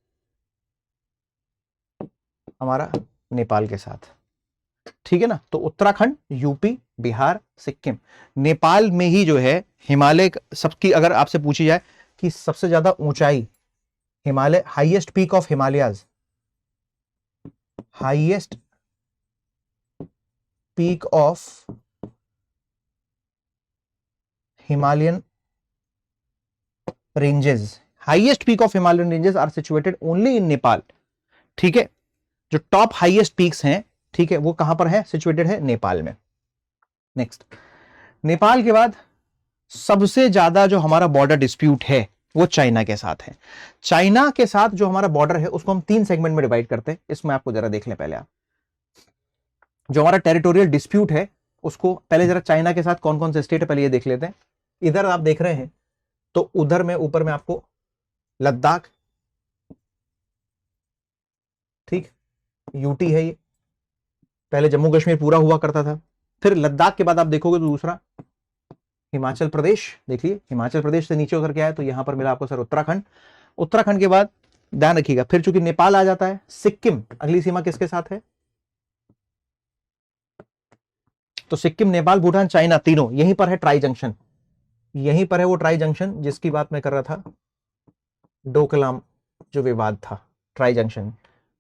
हमारा नेपाल के साथ, ठीक है ना। तो उत्तराखंड, यूपी, बिहार, सिक्किम, नेपाल में ही जो है हिमालय सबकी अगर आपसे पूछी जाए कि सबसे ज्यादा ऊंचाई Himalaya, highest peak of Himalayas, highest peak of Himalayan ranges, highest peak of Himalayan ranges are situated only in Nepal, ठीक है। जो टॉप हाईएस्ट पीक्स हैं, ठीक है, वो कहां पर है? सिचुएटेड है नेपाल में। नेक्स्ट, नेपाल के बाद सबसे ज्यादा जो हमारा बॉर्डर डिस्प्यूट है वो चाइना के साथ है। चाइना के साथ जो हमारा बॉर्डर है उसको हम 3 सेगमेंट में डिवाइड करते हैं। इसमें आपको जरा देख लें पहले आप, जो हमारा टेरिटोरियल डिस्प्यूट है उसको पहले जरा चाइना के साथ कौन कौन से स्टेट है पहले ये देख लेते हैं। इधर आप देख रहे हैं तो उधर में ऊपर में आपको लद्दाख, ठीक, यूटी है ये, पहले जम्मू कश्मीर पूरा हुआ करता था। फिर लद्दाख के बाद आप देखोगे तो दूसरा हिमाचल प्रदेश, देखिए हिमाचल प्रदेश से नीचे उतर के आया तो यहां पर मिला आपको सर उत्तराखंड। उत्तराखंड के बाद ध्यान रखिएगा फिर चूंकि नेपाल आ जाता है, सिक्किम अगली सीमा किसके साथ है? तो सिक्किम, नेपाल, भूटान, चाइना तीनों यहीं पर है ट्राई जंक्शन, यहीं पर है वो ट्राई जंक्शन जिसकी बात मैं कर रहा था, डोकलाम जो विवाद था, tri junction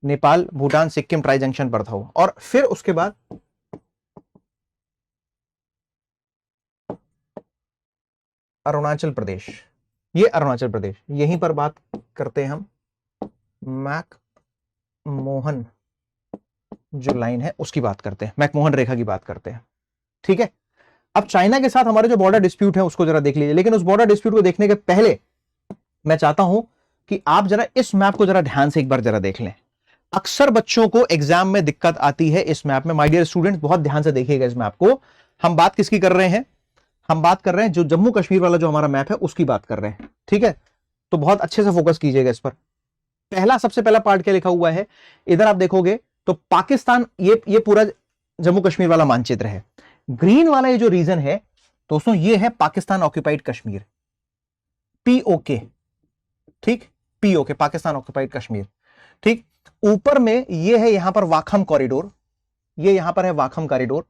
Nepal, Bhutan, Sikkim tri junction पर था वो। और फिर उसके बाद अरुणाचल प्रदेश, ये अरुणाचल प्रदेश, यहीं पर बात करते हैं हम मैकमोहन जो लाइन है उसकी बात करते हैं, मैकमोहन रेखा की बात करते हैं। ठीक है, अब चाइना के साथ हमारे जो बॉर्डर डिस्प्यूट है उसको जरा देख लीजिए, लेकिन उस बॉर्डर डिस्प्यूट को देखने के पहले मैं चाहता हूं कि आप जरा इस मैप को जरा ध्यान से एक बार जरा देख लें। अक्सर बच्चों को एग्जाम में दिक्कत आती है इस मैप में। माय डियर स्टूडेंट्स, बहुत ध्यान से देखिएगा इस मैप को। हम बात किसकी कर रहे हैं? हम बात कर रहे हैं जो जम्मू कश्मीर वाला जो हमारा मैप है उसकी बात कर रहे हैं। ठीक है, तो बहुत अच्छे से फोकस कीजिएगा इस पर। सबसे पहला पार्ट क्या लिखा हुआ है इधर आप देखोगे तो पाकिस्तान, ये पूरा जम्मू कश्मीर वाला मानचित्र है। ग्रीन वाला ये जो रीजन है दोस्तों, ये है पाकिस्तान ऑक्यूपाइड कश्मीर, पीओके। ठीक, पीओके, पाकिस्तान ऑक्यूपाइड कश्मीर। ठीक, ऊपर में ये है यहां पर वाखम कॉरिडोर, ये यहां पर है वाखम कॉरिडोर।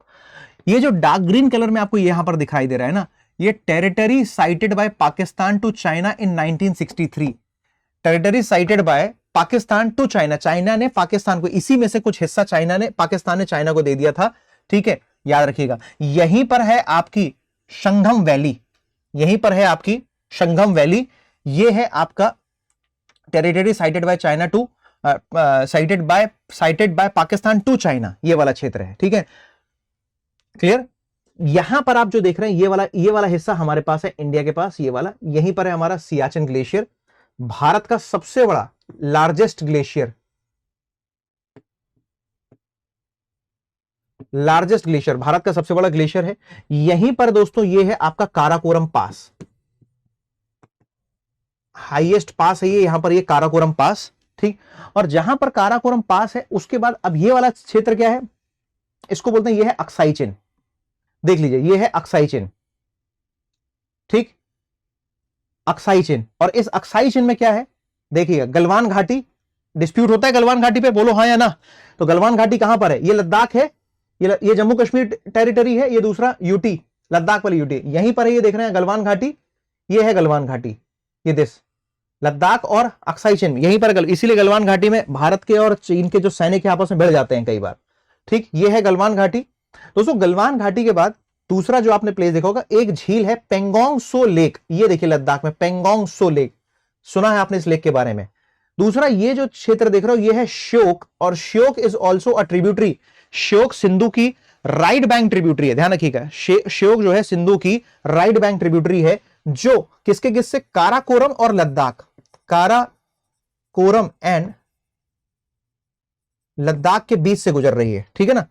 ये जो डार्क ग्रीन कलर में आपको यहां पर दिखाई दे रहा है ना, ये territory ceded by Pakistan to China in 1963। Territory ceded by Pakistan to China, China ने पाकिस्तान को, इसी में से कुछ हिस्सा पाकिस्तान ने चाइना को दे दिया था। ठीक है, याद रखिएगा। यहीं पर है आपकी संगम वैली, यहीं पर है आपकी संगम वैली। ये है आपका territory ceded by China to ceded by Pakistan to China, ये वाला क्षेत्र है। ठीक है, क्लियर। यहां पर आप जो देख रहे हैं ये वाला हिस्सा हमारे पास है इंडिया के पास, ये वाला। यहीं पर है हमारा सियाचिन ग्लेशियर, भारत का सबसे बड़ा लार्जेस्ट ग्लेशियर, भारत का सबसे बड़ा ग्लेशियर है। यहीं पर दोस्तों ये है आपका काराकोरम पास, हाईएस्ट पास है ये, यहां पर ये काराकोरम पास। ठीक, और जहां पर काराकोरम पास है उसके बाद अब ये वाला क्षेत्र क्या है, इसको बोलते हैं, ये है अक्साई चिन। देख लीजिए, ये है अक्साई चिन। ठीक, अक्साई चिन। और इस अक्साई चिन में क्या है देखिएगा, गलवान घाटी। डिस्प्यूट होता है गलवान घाटी पे, बोलो हाँ या ना। तो गलवान घाटी कहां पर है? ये लद्दाख है, ये जम्मू कश्मीर टेरिटरी है, ये दूसरा यूटी, लद्दाख वाली यूटी यहीं पर है। ये देख रहे हैं गलवान घाटी, ये है गलवान घाटी, ये देश लद्दाख और अक्साई चिन यहीं पर इसीलिए गलवान घाटी में भारत के और चीन के जो सैनिक आपस में भिड़ जाते हैं कई बार। ठीक, ये है गलवान घाटी। दोस्तों गलवान घाटी के बाद दूसरा जो आपने प्लेस देखा होगा, एक झील है पेंगोंग सो लेक। ये देखिए लद्दाख में पेंगोंग सो लेक, सुना है आपने इस लेक के बारे में। दूसरा ये जो क्षेत्र देख रहे हो ये है श्योक, और Shyok is also a tributary. Shyok Sindhu की राइट बैंक ट्रिब्यूटरी है, ध्यान रखिएगा। श्योक जो है सिंधु की राइट बैंक ट्रिब्यूटरी है, जो किससे? काराकोरम और लद्दाख, काराकोरम एंड लद्दाख के बीच से गुजर रही है। ठीक है ना।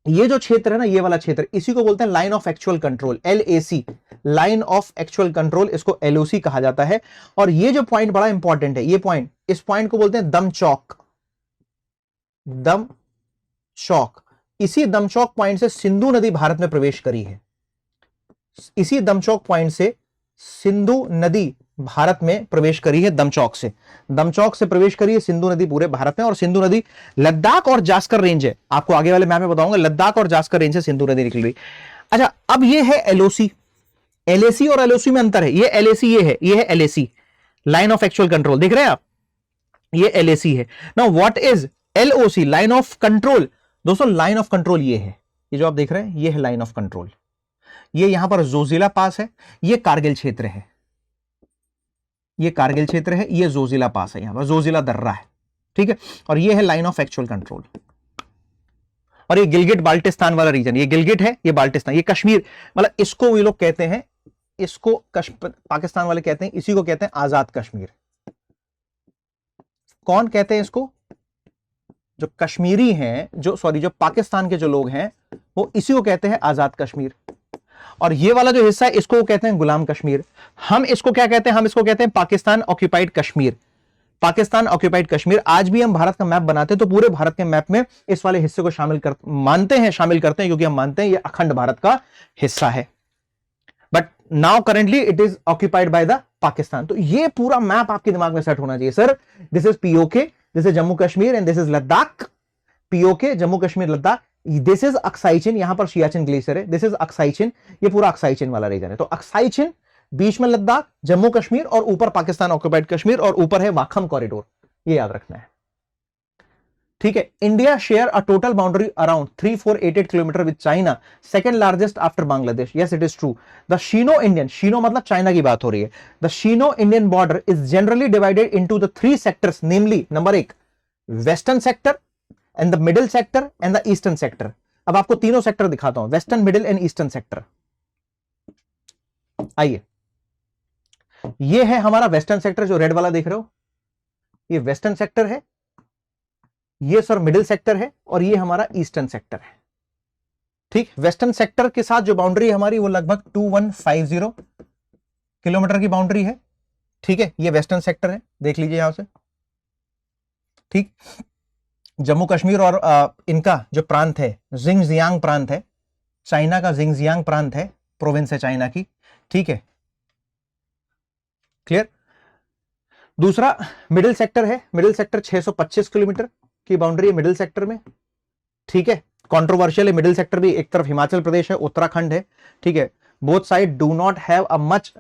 ये जो क्षेत्र है ना, ये वाला क्षेत्र, इसी को बोलते हैं line of actual control, LAC, line of actual control, इसको LOC कहा जाता है। और ये जो पॉइंट बड़ा इंपॉर्टेंट है, ये पॉइंट, इस पॉइंट को बोलते हैं दम चौक। दम चौक, इसी दम चौक पॉइंट से सिंधु नदी भारत में प्रवेश करी है। इसी दम चौक पॉइंट से सिंधु नदी भारत में प्रवेश करी है, दमचौक से प्रवेश करी है सिंधु नदी पूरे भारत में। और सिंधु नदी लद्दाख और जास्कर रेंज है, आपको आगे वाले मैप में बताऊंगा, लद्दाख और जास्कर रेंज से सिंधु नदी निकल रही। अच्छा, अब ये है LOC, LAC और LOC में अंतर है। ये LAC, ये है LAC, line of actual control, देख रहे हैं आप, ये LAC है। Now what is LOC, line of control? दोस्तों लाइन ऑफ कंट्रोल ये है, ये जो आप देख रहे हैं ये है लाइन ऑफ कंट्रोल। ये यहां पर जोजिला पास है, ये कारगिल क्षेत्र है, ये कारगिल क्षेत्र है, ये जोजिला पास है, यहां पर जोजिला दर्रा है। ठीक है, और ये है लाइन ऑफ एक्चुअल कंट्रोल। और ये गिलगिट बाल्टिस्तान वाला रीजन, ये गिलगिट है, ये बाल्टिस्तान, ये कश्मीर, मतलब इसको ये लोग कहते हैं, इसको पाकिस्तान वाले कहते हैं, इसी को कहते हैं आजाद कश्मीर। कौन कहते हैं इसको? जो कश्मीरी हैं, जो पाकिस्तान के जो लोग हैं, वो इसी को कहते हैं आजाद कश्मीर। और ये वाला जो हिस्सा है इसको कहते हैं गुलाम कश्मीर। हम इसको क्या कहते हैं? हम इसको कहते हैं पाकिस्तान ऑक्यूपाइड कश्मीर। पाकिस्तान ऑक्यूपाइड कश्मीर। आज भी हम भारत का मैप बनाते हैं तो पूरे भारत के मैप में इस वाले हिस्से को शामिल करते हैं, क्योंकि हम मानते हैं ये अखंड भारत का हिस्सा है। But now currently it is occupied by the Pakistan. तो ये पूरा मैप आपके दिमाग में सेट होना चाहिए। Sir this is POK, this is Jammu Kashmir and this is Ladakh. POK Jammu Kashmir Ladakh, this is Aksai Chin, यहां पर सियाचिन ग्लेशियर है, दिस इज अक्साई चिन, ये पूरा अक्साई चिन वाला रीजन है। तो अक्साई चिन, बीच में लद्दाख, जम्मू कश्मीर, और ऊपर पाकिस्तान ऑक्यूपाइड कश्मीर, और ऊपर है वाखम कॉरिडोर, ये याद रखना है। ठीक है। India share a total boundary around 3488 kilometre with China, second largest after Bangladesh. Yes it is true. The Sino Indian, Sino मतलब चाइना की बात हो रही है, the Sino Indian border is generally divided into the 3 sectors, namely number 1 western sector and the middle sector and the eastern sector. अब आपको तीनों sector दिखाता हूं, western, middle and eastern sector. आइए, ये है हमारा वेस्टर्न सेक्टर, जो रेड वाला देख रहे हो, ये वेस्टर्न सेक्टर है, ये सर मिडिल सेक्टर है, और ये हमारा ईस्टर्न सेक्टर है। ठीक, वेस्टर्न सेक्टर के साथ जो बाउंड्री है हमारी वो लगभग 2150 किलोमीटर की बाउंड्री है। ठीक है, ये वेस्टर्न सेक्टर है, देख लीजिए यहां से। ठीक, जम्मू कश्मीर और इनका जो प्रांत है, जिंगजियांग प्रांत है, चाइना का जिंगजियांग प्रांत है, प्रोविंस है चाइना की। ठीक है, क्लियर। दूसरा मिडिल सेक्टर है, मिडिल सेक्टर 625 किलोमीटर की बाउंड्री है मिडिल सेक्टर में। ठीक है, कंट्रोवर्शियल है मिडिल सेक्टर भी, एक तरफ हिमाचल प्रदेश है, उत्तराखंड है। ठीक है, both side do not have a much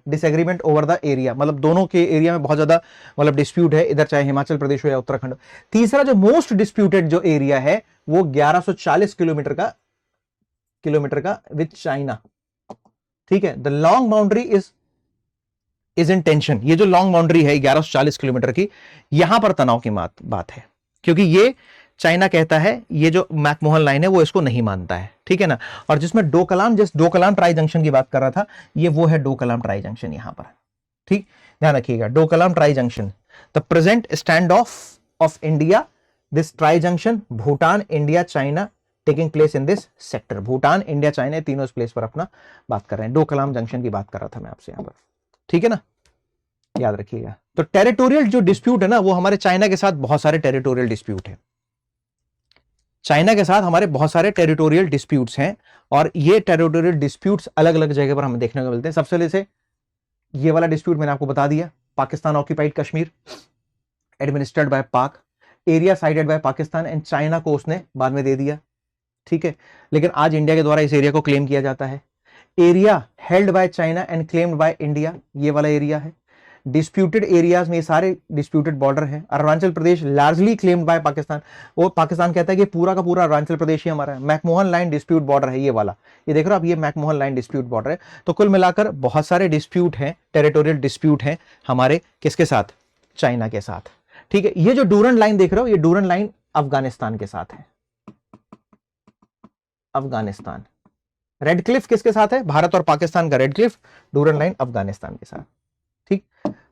disagreement over the area, मतलब दोनों के एरिया में बहुत ज्यादा मतलब डिस्प्यूट है, इधर चाहे हिमाचल प्रदेश हो या उत्तराखंड। तीसरा जो मोस्ट डिस्प्यूटेड जो एरिया है वो 1140 किलोमीटर का विद चाइना। ठीक है, the long boundary is in tension. ये जो लॉन्ग बाउंड्री है 1140 किलोमीटर की, यहां पर तनाव की बात है, क्योंकि ये चाइना कहता है ये जो मैकमोहन लाइन है वो इसको नहीं मानता है। ठीक है ना, और जिसमें डोकलाम ट्राई जंक्शन की बात कर रहा था, ये वो है डोकलाम ट्राई जंक्शन यहां पर। ठीक, ध्यान रखिएगा, Doklam tri junction, the present stand of India, this tri junction, Bhutan, India, China taking place in this sector. Bhutan, India, China तीनों इस प्लेस पर अपना बात कर रहे हैं। डोकलाम जंक्शन की बात कर रहा था मैं आपसे यहां पर। ठीक है ना, याद रखिएगा। तो टेरिटोरियल जो डिस्प्यूट है ना, वो हमारे चाइना के साथ बहुत सारे टेरिटोरियल डिस्प्यूट है, चाइना के साथ हमारे बहुत सारे टेरिटोरियल डिस्प्यूट्स हैं, और ये टेरिटोरियल डिस्प्यूट्स अलग अलग जगह पर हमें देखने को मिलते हैं। सबसे पहले ये वाला डिस्प्यूट मैंने आपको बता दिया, Pakistan occupied Kashmir, administered by Pak, area sided by Pakistan and China को उसने बाद में दे दिया। ठीक है, लेकिन आज इंडिया के द्वारा इस एरिया को क्लेम किया जाता है। Area held by China and claimed by India, ये वाला एरिया है। डिस्प्यूटेड एरियाज में ये सारे डिस्प्यूटेड बॉर्डर है। Arunachal Pradesh largely claimed by Pakistan, वो पाकिस्तान कहता है कि पूरा का पूरा अरुणाचल प्रदेश ही हमारा है। मैकमोहन लाइन डिस्प्यूट बॉर्डर है ये वाला, ये देख रहे हो आप, ये मैकमोहन लाइन डिस्प्यूट बॉर्डर है। तो कुल मिलाकर बहुत सारे डिस्प्यूट हैं, टेरिटोरियल डिस्प्यूट हैं हमारे किसके साथ, चाइना के साथ। ठीक है, ये जो डूरन लाइन देख रहे हो, ये डूरन लाइन अफगानिस्तान के साथ है। अफगानिस्तान, रेड क्लिफ किसके साथ है, भारत और पाकिस्तान का red Cliff, Durand line Afghanistan के साथ। ठीक,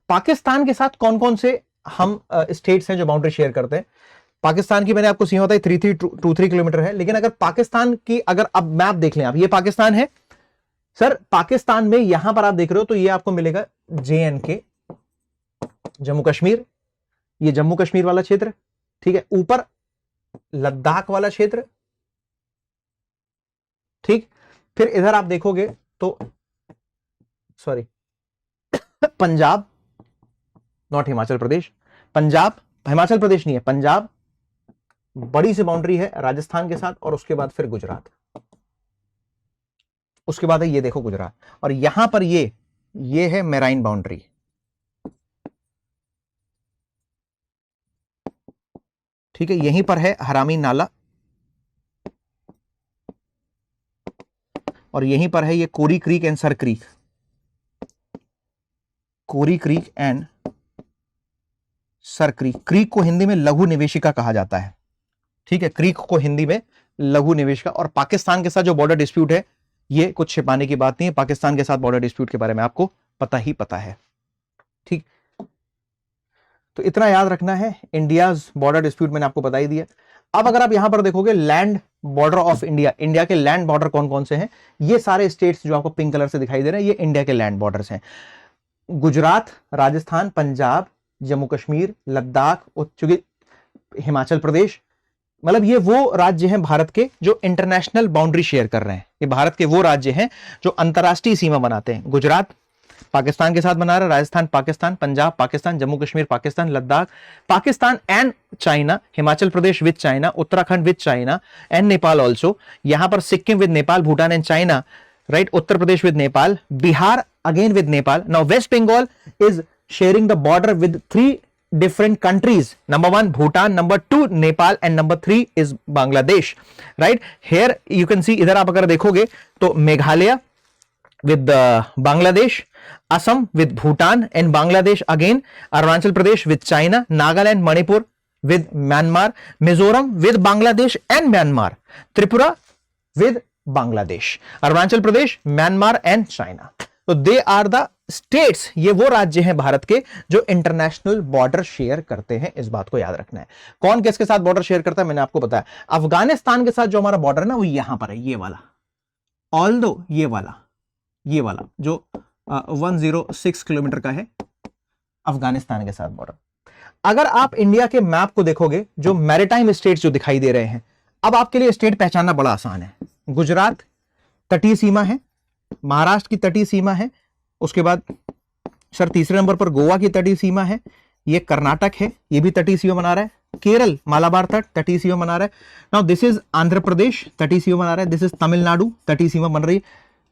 पाकिस्तान के साथ कौन कौन से हम स्टेट्स हैं जो बाउंड्री शेयर करते हैं। पाकिस्तान की मैंने आपको सीमा बताई 3323 किलोमीटर है, लेकिन अगर पाकिस्तान की अगर अब मैप देख लें आप, ये पाकिस्तान है सर, पाकिस्तान में यहां पर आप देख रहे हो तो ये आपको मिलेगा JNK, जम्मू कश्मीर, ये जम्मू कश्मीर वाला क्षेत्र। ठीक है, ऊपर लद्दाख वाला क्षेत्र। ठीक, फिर इधर आप देखोगे तो सॉरी पंजाब, नॉट हिमाचल प्रदेश, पंजाब, हिमाचल प्रदेश नहीं है, पंजाब, बड़ी सी बाउंड्री है राजस्थान के साथ, और उसके बाद फिर गुजरात, उसके बाद है ये देखो गुजरात, और यहां पर ये है मेराइन बाउंड्री। ठीक है, यहीं पर है हरामी नाला, और यहीं पर है ये Kori Creek and Sir Creek, Kori Creek and Sir Creek. Creek को हिंदी में लघु निवेशिका कहा जाता है। ठीक है, क्रीक को हिंदी में लघु निवेशिका। और पाकिस्तान के साथ जो बॉर्डर डिस्प्यूट है, ये कुछ छिपाने की बात नहीं है, पाकिस्तान के साथ बॉर्डर डिस्प्यूट के बारे में आपको पता ही पता है। ठीक, तो इतना याद रखना है, इंडियाज बॉर्डर डिस्प्यूट मैंने आपको बता ही दिया। अब अगर आप यहां पर देखोगे land border of India, India के लैंड बॉर्डर कौन कौन से हैं, ये सारे स्टेट्स जो आपको पिंक कलर से दिखाई दे रहे हैं, ये इंडिया के लैंड बॉर्डर्स हैं। गुजरात, राजस्थान, पंजाब, जम्मू कश्मीर, लद्दाख, चूंकि हिमाचल प्रदेश, मतलब ये वो राज्य हैं भारत के जो इंटरनेशनल बाउंड्री शेयर कर रहे हैं। ये भारत के वो राज्य हैं जो अंतरराष्ट्रीय सीमा बनाते हैं। गुजरात पाकिस्तान के साथ बना रहा है, Rajasthan Pakistan, Punjab Pakistan, Jammu Kashmir Pakistan, Ladakh Pakistan and China, Himachal Pradesh with China, Uttarakhand with China and Nepal also. यहां पर Sikkim with Nepal, Bhutan and China, right, Uttar Pradesh with Nepal, Bihar again with Nepal. Now West Bengal is sharing the border with 3 different countries. Number 1 Bhutan, number 2 Nepal and number 3 is Bangladesh. Right here you can see, इधर आप अगर देखोगे तो Meghalaya with Bangladesh, Assam with Bhutan and Bangladesh again, Arunachal Pradesh with China, Nagaland, Manipur with Myanmar, Mizoram with Bangladesh and Myanmar, Tripura with Bangladesh, Arunachal Pradesh, Myanmar and China. तो दे are the states, ये वो राज्य हैं भारत के जो international border share करते हैं। इस बात को याद रखना है। कौन किसके साथ बॉर्डर शेयर करता है मैंने आपको बताया। अफगानिस्तान के साथ जो हमारा बॉर्डर है ना वो यहां पर है, ये वाला, ऑल्दो ये वाला जो 106 किलोमीटर का है अफगानिस्तान के साथ बॉर्डर। अगर आप इंडिया के मैप को देखोगे, जो मैरिटाइम स्टेट्स जो दिखाई दे रहे हैं, अब आपके लिए स्टेट पहचानना बड़ा आसान है। गुजरात तटीय सीमा है, महाराष्ट्र की तटीय सीमा है, उसके बाद सर तीसरे नंबर पर गोवा की तटीय सीमा है, ये कर्नाटक है, ये भी तटीय सीमा बना रहा है, केरल मालाबार तट तटीय सीमा बना रहा है। Now this is Andhra Pradesh तटीय सीमा बना रहा है, दिस इज तमिलनाडु तटीय सीमा बन रही है।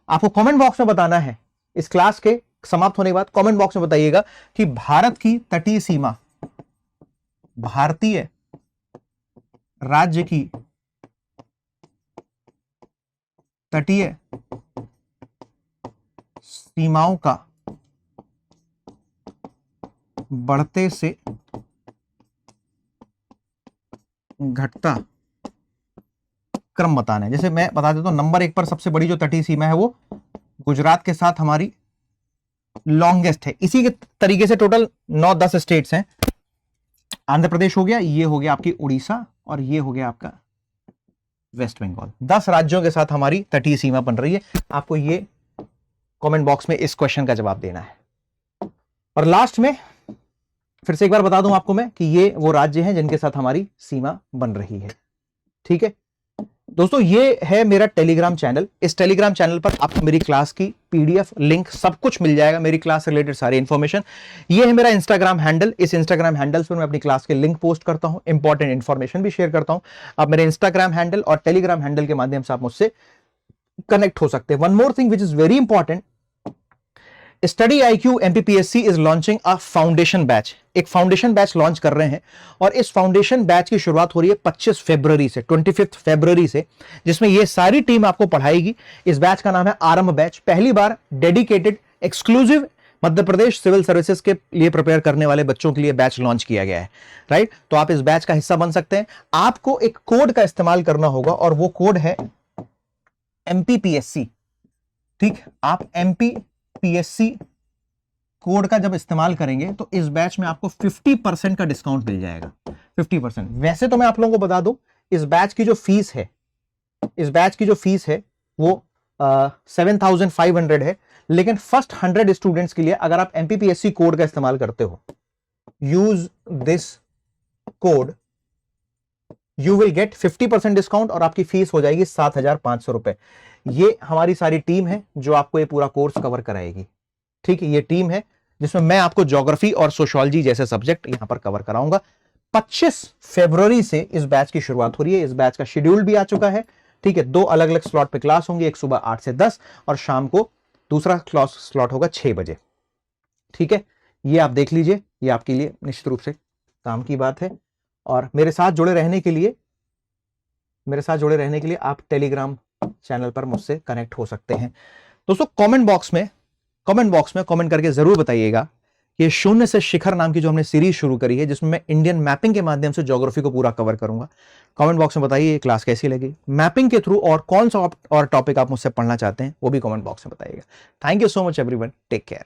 आपको कमेंट बॉक्स में बताना है, इस क्लास के समाप्त होने के बाद कमेंट बॉक्स में बताइएगा कि भारत की तटीय सीमा, भारतीय राज्य की तटीय सीमाओं का बढ़ते से घटता क्रम बताना है। जैसे मैं बता देता हूं, नंबर 1 पर सबसे बड़ी जो तटीय सीमा है वो गुजरात के साथ हमारी लॉन्गेस्ट है। इसी के तरीके से टोटल 9-10 स्टेट्स हैं। आंध्र प्रदेश हो गया, ये हो गया आपकी उड़ीसा, और ये हो गया आपका वेस्ट बंगाल। 10 राज्यों के साथ हमारी तटीय सीमा बन रही है। आपको ये कमेंट बॉक्स में इस क्वेश्चन का जवाब देना है। और लास्ट में फिर से एक बार बता दूं आपको मैं कि ये वो राज्य हैं जिनके साथ हमारी सीमा बन रही है। ठीक है दोस्तों, ये है मेरा टेलीग्राम चैनल। इस टेलीग्राम चैनल पर आपको मेरी क्लास की पीडीएफ लिंक सब कुछ मिल जाएगा, मेरी क्लास से रिलेटेड सारी इंफॉर्मेशन। ये है मेरा इंस्टाग्राम हैंडल। इस इंस्टाग्राम हैंडल्स पर मैं अपनी क्लास के लिंक पोस्ट करता हूं, इंपॉर्टेंट इंफॉर्मेशन भी शेयर करता हूं। आप मेरे इंस्टाग्राम हैंडल और टेलीग्राम हैंडल के माध्यम से आप मुझसे कनेक्ट हो सकते हैं। One more thing which is very important, study IQ MPPSC is launching a foundation batch. एक फाउंडेशन बैच लॉन्च कर रहे हैं और इस फाउंडेशन बैच की शुरुआत हो रही है 25 फरवरी से, 25 फरवरी से, जिसमें ये सारी टीम आपको पढ़ाएगी। इस बैच का नाम है आरंभ बैच। पहली बार dedicated exclusive Madhya Pradesh civil services के लिए प्रिपेयर करने वाले बच्चों के लिए बैच लॉन्च किया गया है। राइट, तो आप इस बैच का हिस्सा बन सकते हैं। आपको एक कोड का इस्तेमाल करना होगा और वो कोड है एमपीपीएससी। ठीक, आप एमपीपीएससी कोड का जब इस्तेमाल करेंगे तो इस बैच में आपको 50% का डिस्काउंट मिल जाएगा। 50%। वैसे तो मैं आप लोगों को बता दूं, इस बैच की जो फीस है वो 7,500 है, लेकिन फर्स्ट 100 स्टूडेंट्स के लिए अगर आप एमपीपीएससी कोड का इस्तेमाल करते हो, use this code, you will get 50% discount और आपकी फीस हो जाएगी 7,500 रुपए। ये हमारी सारी टीम है जो आपको ये पूरा कोर्स कवर कराएगी। ठीक है, ये टीम है जिसमें मैं आपको ज्योग्राफी और सोशियोलॉजी जैसे सब्जेक्ट यहां पर कवर कराऊंगा। 25 फरवरी से इस बैच की शुरुआत हो रही है। इस बैच का शेड्यूल भी आ चुका है। ठीक है, 2 अलग अलग स्लॉट पे क्लास होंगी, एक सुबह 8 से 10 और शाम को दूसरा क्लास स्लॉट होगा 6 बजे। ठीक है, ये आप देख लीजिए, ये आपके लिए निश्चित रूप से काम की बात है। और मेरे साथ जुड़े रहने के लिए आप टेलीग्राम चैनल पर मुझसे कनेक्ट हो सकते हैं। दोस्तों, कमेंट बॉक्स में कमेंट करके जरूर बताइएगा कि शून्य से शिखर नाम की जो हमने सीरीज शुरू करी है, जिसमें मैं इंडियन मैपिंग के माध्यम से ज्योग्राफी को पूरा कवर करूंगा। कमेंट बॉक्स में बताइए ये क्लास कैसी लगी, मैपिंग के थ्रू और कौन सा और टॉपिक आप मुझसे पढ़ना चाहते हैं वो भी कमेंट बॉक्स में बताइएगा। Thank you so much everyone, take care.